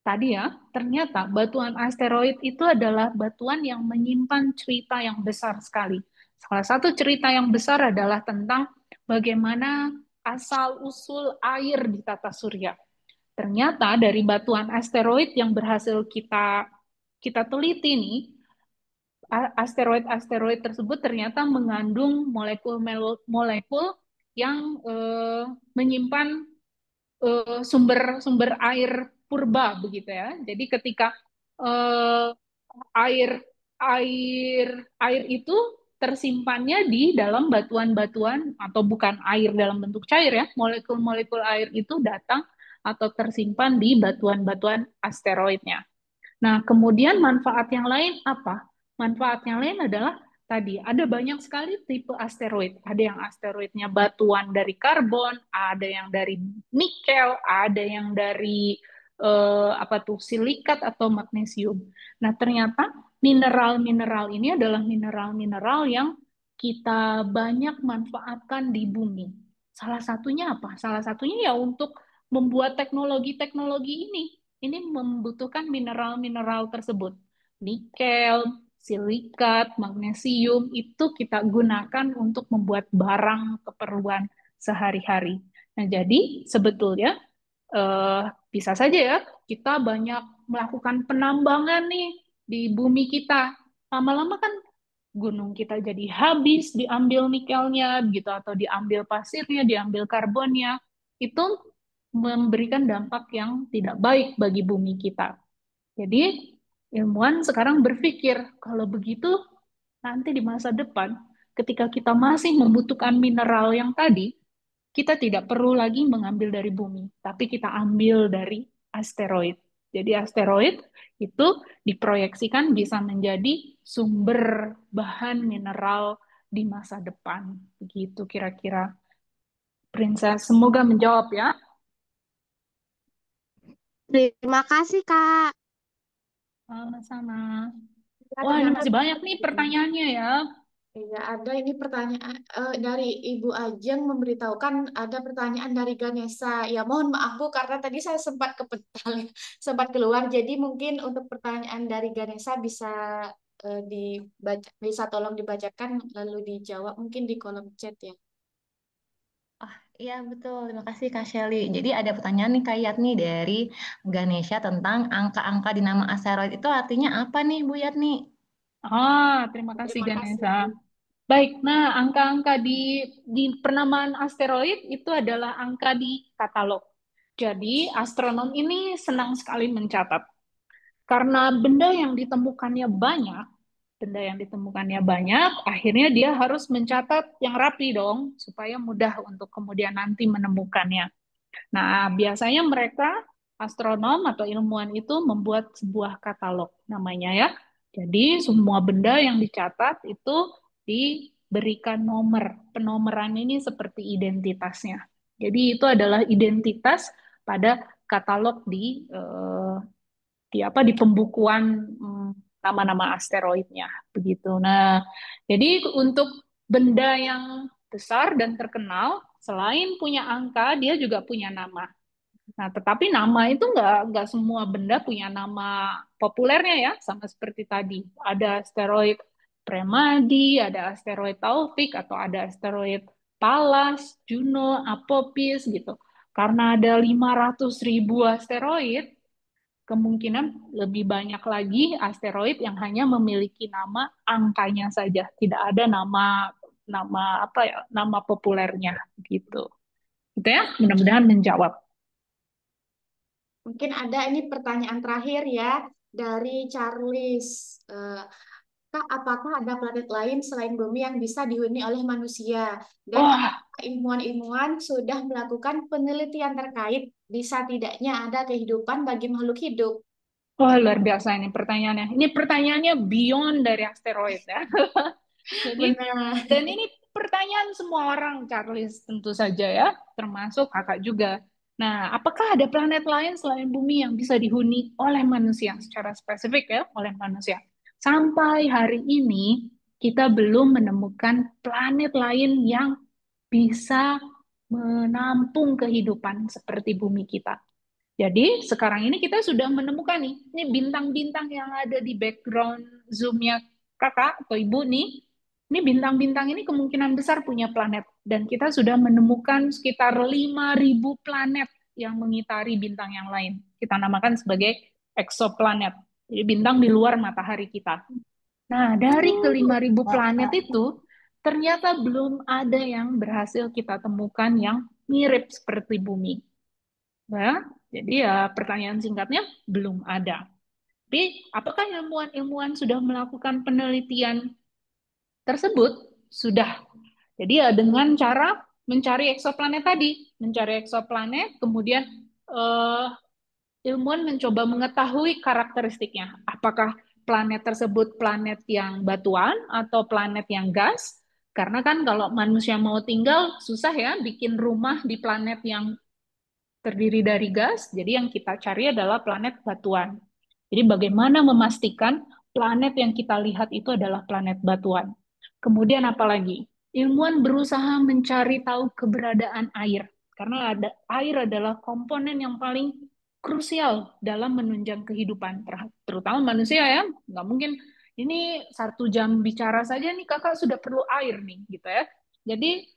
tadi ya, ternyata batuan asteroid itu adalah batuan yang menyimpan cerita yang besar sekali. Salah satu cerita yang besar adalah tentang bagaimana asal-usul air di tata surya. Ternyata dari batuan asteroid yang berhasil kita kita teliti nih, asteroid-asteroid tersebut ternyata mengandung molekul-molekul yang menyimpan sumber-sumber air purba begitu ya. Jadi ketika eh, air air air itu tersimpannya di dalam batuan-batuan atau bukan air dalam bentuk cair ya, molekul-molekul air itu datang atau tersimpan di batuan-batuan asteroidnya. Nah, kemudian manfaat yang lain apa? Manfaat yang lain adalah tadi ada banyak sekali tipe asteroid. Ada yang asteroidnya batuan dari karbon, ada yang dari nikel, ada yang dari apa tuh silikat atau magnesium. Nah, ternyata mineral-mineral ini adalah mineral-mineral yang kita banyak manfaatkan di bumi. Salah satunya apa? Salah satunya ya untuk membuat teknologi-teknologi ini membutuhkan mineral-mineral tersebut. Nikel, silikat, magnesium itu kita gunakan untuk membuat barang keperluan sehari-hari. Nah, jadi sebetulnya eh, bisa saja ya kita banyak melakukan penambangan nih di bumi kita. Lama-lama kan gunung kita jadi habis diambil nikelnya gitu atau diambil pasirnya, diambil karbonnya. Itu memberikan dampak yang tidak baik bagi bumi kita. Jadi ilmuwan sekarang berpikir kalau begitu nanti di masa depan ketika kita masih membutuhkan mineral yang tadi, kita tidak perlu lagi mengambil dari bumi, tapi kita ambil dari asteroid. Jadi asteroid itu diproyeksikan bisa menjadi sumber bahan mineral di masa depan. Begitu kira-kira. Princess, semoga menjawab ya. Terima kasih, Kak. Sama-sama. Ya, Wah, ini ternyata masih banyak nih pertanyaannya ya. ya ada ini pertanyaan dari Ibu Ajeng memberitahukan ada pertanyaan dari Ganesha. Ya mohon maaf Bu karena tadi saya sempat kepetal, sempat keluar. Jadi mungkin untuk pertanyaan dari Ganesha bisa bisa tolong dibacakan lalu dijawab mungkin di kolom chat ya. Ah, iya betul. Terima kasih Kak Shelly. Jadi ada pertanyaan nih kayak nih dari Ganesha tentang angka-angka di nama asteroid itu artinya apa nih Bu Yatni? Terima kasih Terima kasih. Ganesha. Baik, nah angka-angka di penamaan asteroid itu adalah angka di katalog. Jadi astronom ini senang sekali mencatat. Karena benda yang ditemukannya banyak, akhirnya dia harus mencatat yang rapi dong, supaya mudah untuk kemudian nanti menemukannya. Nah, biasanya mereka astronom atau ilmuwan itu membuat sebuah katalog namanya ya. Jadi semua benda yang dicatat itu diberikan nomor. Penomoran ini seperti identitasnya. Jadi itu adalah identitas pada katalog di pembukuan nama-nama asteroidnya begitu. Nah, jadi untuk benda yang besar dan terkenal, selain punya angka, dia juga punya nama. Nah, tetapi nama itu nggak semua benda punya nama populernya ya, sama seperti tadi. Ada asteroid Premadi, ada asteroid Taufik, atau ada asteroid Pallas, Juno, Apophis gitu. Karena ada 500.000 asteroid, kemungkinan lebih banyak lagi asteroid yang hanya memiliki nama angkanya saja, tidak ada nama nama apa ya, nama populernya gitu. Gitu ya, mudah-mudahan menjawab. Mungkin ada ini pertanyaan terakhir ya dari Charles. Kak, apakah ada planet lain selain bumi yang bisa dihuni oleh manusia? Dan Wah, apakah ilmuwan-ilmuwan sudah melakukan penelitian terkait bisa tidaknya ada kehidupan bagi makhluk hidup? wah, luar biasa ini pertanyaannya. Ini pertanyaannya beyond dari asteroid ya. Jadi, Benar. dan ini pertanyaan semua orang, Charles, tentu saja ya, termasuk kakak juga. Nah, apakah ada planet lain selain bumi yang bisa dihuni oleh manusia, secara spesifik ya, oleh manusia? Sampai hari ini, kita belum menemukan planet lain yang bisa menampung kehidupan seperti bumi kita. Jadi sekarang ini kita sudah menemukan nih, ini bintang-bintang yang ada di background Zoom-nya kakak atau ibu nih, ini bintang-bintang ini kemungkinan besar punya planet. Dan kita sudah menemukan sekitar 5.000 planet yang mengitari bintang yang lain. Kita namakan sebagai exoplanet. Jadi bintang di luar matahari kita. Nah, dari ke 5.000 planet itu, ternyata belum ada yang berhasil kita temukan yang mirip seperti bumi. Ya, jadi ya pertanyaan singkatnya belum ada. Tapi apakah ilmuwan-ilmuwan sudah melakukan penelitian tersebut? Sudah. Jadi ya dengan cara mencari eksoplanet tadi, mencari eksoplanet, kemudian eh, ilmuwan mencoba mengetahui karakteristiknya. Apakah planet tersebut planet yang batuan atau planet yang gas? Karena kan kalau manusia mau tinggal susah ya bikin rumah di planet yang terdiri dari gas, jadi yang kita cari adalah planet batuan. Jadi bagaimana memastikan planet yang kita lihat itu adalah planet batuan. Kemudian apalagi? Ilmuwan berusaha mencari tahu keberadaan air. Karena air adalah komponen yang paling krusial dalam menunjang kehidupan, terutama manusia ya. Nggak mungkin ini 1 jam bicara saja nih kakak sudah perlu air nih gitu ya. Jadi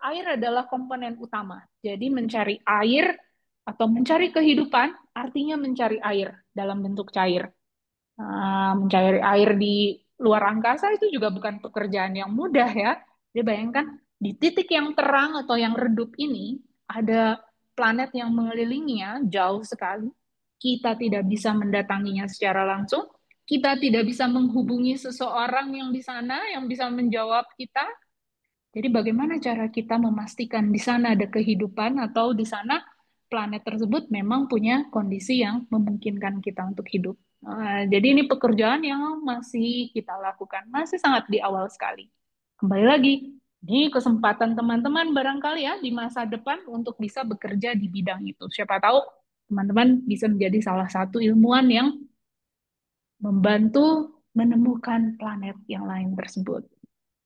air adalah komponen utama. Jadi mencari air atau mencari kehidupan artinya mencari air dalam bentuk cair. Mencari air di luar angkasa itu juga bukan pekerjaan yang mudah ya. Jadi bayangkan di titik yang terang atau yang redup ini ada planet yang mengelilinginya jauh sekali. Kita tidak bisa mendatanginya secara langsung. Kita tidak bisa menghubungi seseorang yang di sana yang bisa menjawab kita. Jadi bagaimana cara kita memastikan di sana ada kehidupan atau di sana planet tersebut memang punya kondisi yang memungkinkan kita untuk hidup. Jadi ini pekerjaan yang masih kita lakukan, masih sangat di awal sekali. Kembali lagi, ini kesempatan teman-teman barangkali ya di masa depan untuk bisa bekerja di bidang itu. Siapa tahu teman-teman bisa menjadi salah satu ilmuwan yang membantu menemukan planet yang lain tersebut.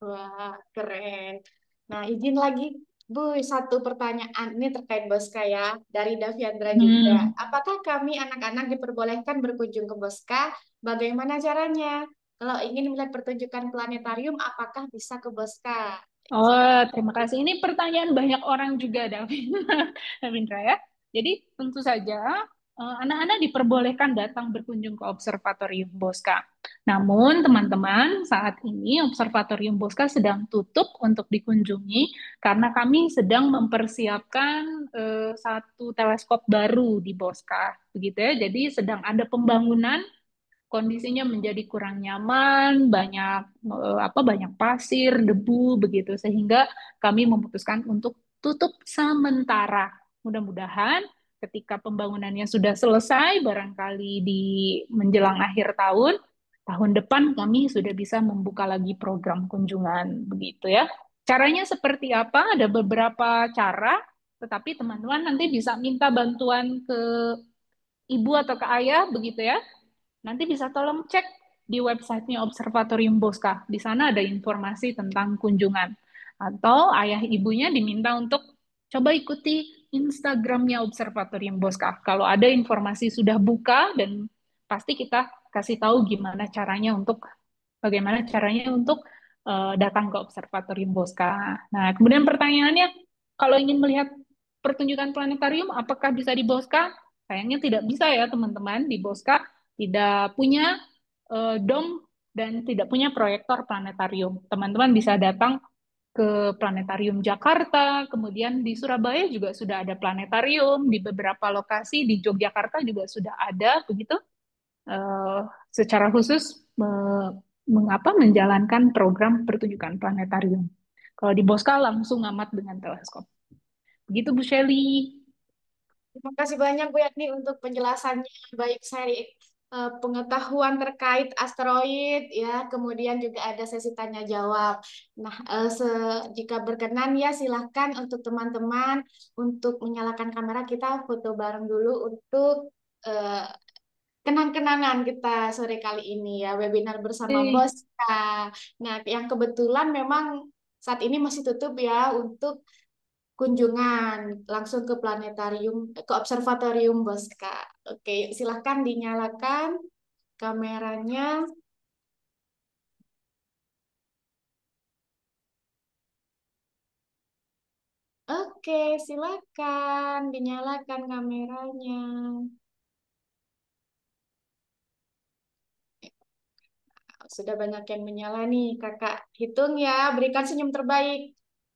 Wah, keren. Nah, izin lagi, Bu, satu pertanyaan ini terkait Boska ya, dari Daviandra juga. Hmm. Apakah kami anak-anak diperbolehkan berkunjung ke Boska? Bagaimana caranya? Kalau ingin melihat pertunjukan planetarium, apakah bisa ke Boska? Oh, terima kasih. Ini pertanyaan banyak orang juga, Davindra ya. Jadi tentu saja anak-anak diperbolehkan datang berkunjung ke Observatorium Bosca. Namun teman-teman, saat ini Observatorium Bosca sedang tutup untuk dikunjungi karena kami sedang mempersiapkan satu teleskop baru di Bosca, begitu ya. Jadi sedang ada pembangunan, kondisinya menjadi kurang nyaman, banyak pasir, debu begitu sehingga kami memutuskan untuk tutup sementara. Mudah-mudahan ketika pembangunannya sudah selesai barangkali di menjelang akhir tahun, tahun depan kami sudah bisa membuka lagi program kunjungan begitu ya. Caranya seperti apa? Ada beberapa cara, tetapi teman-teman nanti bisa minta bantuan ke ibu atau ke ayah begitu ya. Nanti bisa tolong cek di websitenya Observatorium Bosca. Di sana ada informasi tentang kunjungan. Atau ayah ibunya diminta untuk coba ikuti Instagramnya Observatorium Bosca. Kalau ada informasi sudah buka dan pasti kita kasih tahu bagaimana caranya untuk datang ke Observatorium Bosca. Nah, kemudian pertanyaannya, kalau ingin melihat pertunjukan planetarium, apakah bisa di Bosca? Sayangnya tidak bisa ya teman-teman, di Bosca tidak punya dom dan tidak punya proyektor planetarium. Teman-teman bisa datang ke Planetarium Jakarta, kemudian di Surabaya juga sudah ada planetarium, di beberapa lokasi di Yogyakarta juga sudah ada, begitu. Eh, Secara khusus mengapa menjalankan program pertunjukan planetarium. Kalau di Bosca langsung amat dengan teleskop. Begitu Bu Shelly. Terima kasih banyak Bu Yakni untuk penjelasannya, baik saya pengetahuan terkait asteroid ya, kemudian juga ada sesi tanya jawab. Nah, jika berkenan ya silahkan untuk teman-teman untuk menyalakan kamera kita foto bareng dulu untuk eh, kenang-kenangan kita sore kali ini ya webinar bersama Oke. Bos. Nah, yang kebetulan memang saat ini masih tutup ya untuk kunjungan langsung ke planetarium, ke observatorium Bosca. Oke, silahkan dinyalakan kameranya. Oke, silakan dinyalakan kameranya. Sudah banyak yang menyala nih, kakak. Hitung ya, berikan senyum terbaik.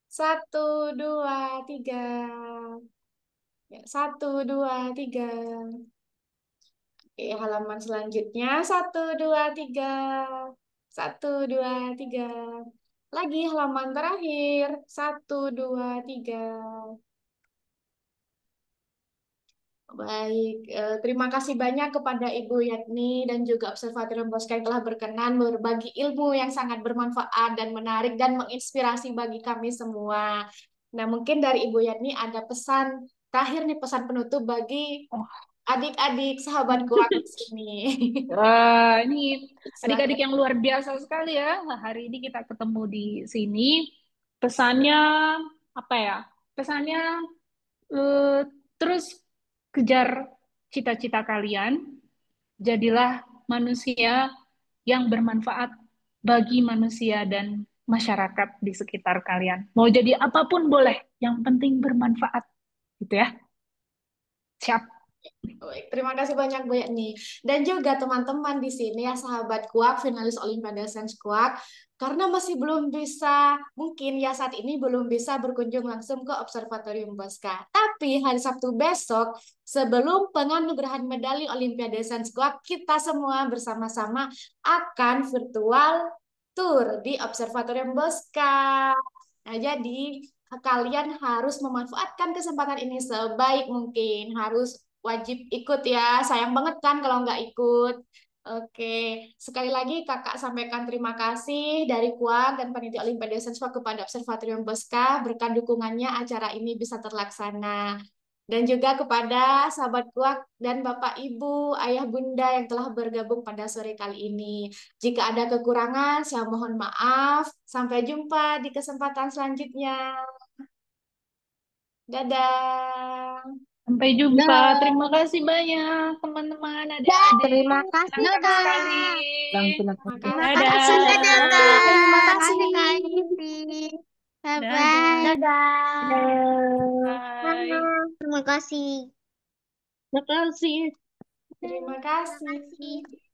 Satu, dua, tiga. Ya, satu, dua, tiga. Oke, halaman selanjutnya. Satu, dua, tiga. Satu, dua, tiga. Lagi halaman terakhir. Satu, dua, tiga. Baik, terima kasih banyak kepada Ibu Yatni dan juga Observatorium Bosca yang telah berkenan berbagi ilmu yang sangat bermanfaat dan menarik dan menginspirasi bagi kami semua. Nah, mungkin dari Ibu Yatni ada pesan terakhir nih, pesan penutup bagi Oh. adik-adik sahabatku di sini. Wah, ini adik-adik Silakan. yang luar biasa sekali ya. Nah, hari ini kita ketemu di sini. Pesannya apa ya? Pesannya eh, terus kejar cita-cita kalian. Jadilah manusia yang bermanfaat bagi manusia dan masyarakat di sekitar kalian. Mau jadi apapun boleh, yang penting bermanfaat, gitu ya. Siap. Baik, terima kasih banyak Bu Yakni. Dan juga teman-teman di sini ya sahabat kuak, finalis Olimpiade Sains Kuak, karena masih belum bisa, mungkin ya saat ini belum bisa berkunjung langsung ke Observatorium Bosca. Tapi hari Sabtu besok, sebelum penganugerahan medali Olimpiade Sains Kuak, kita semua bersama-sama akan virtual tour di Observatorium Bosca. Nah, jadi kalian harus memanfaatkan kesempatan ini sebaik mungkin, harus wajib ikut ya. Sayang banget kan kalau nggak ikut. Oke, sekali lagi kakak sampaikan terima kasih dari Kuak dan Panitia Olimpiade Siswa kepada Observatorium Bosca berkat dukungannya acara ini bisa terlaksana. Dan juga kepada sahabat Kuak dan Bapak Ibu, Ayah Bunda yang telah bergabung pada sore kali ini. Jika ada kekurangan, saya mohon maaf. Sampai jumpa di kesempatan selanjutnya. Dadah. Sampai jumpa. Dah. Terima kasih banyak teman-teman, Terima adik-adik. kasih, Menyenangkan Kak. sekali. Terima Terima kasih. kasih, Dadah. Terima kasih, Dadah. Kak Indi. Dadah. Bye-bye. Dadah. Bye. Terima kasih. Terima kasih. Terima kasih.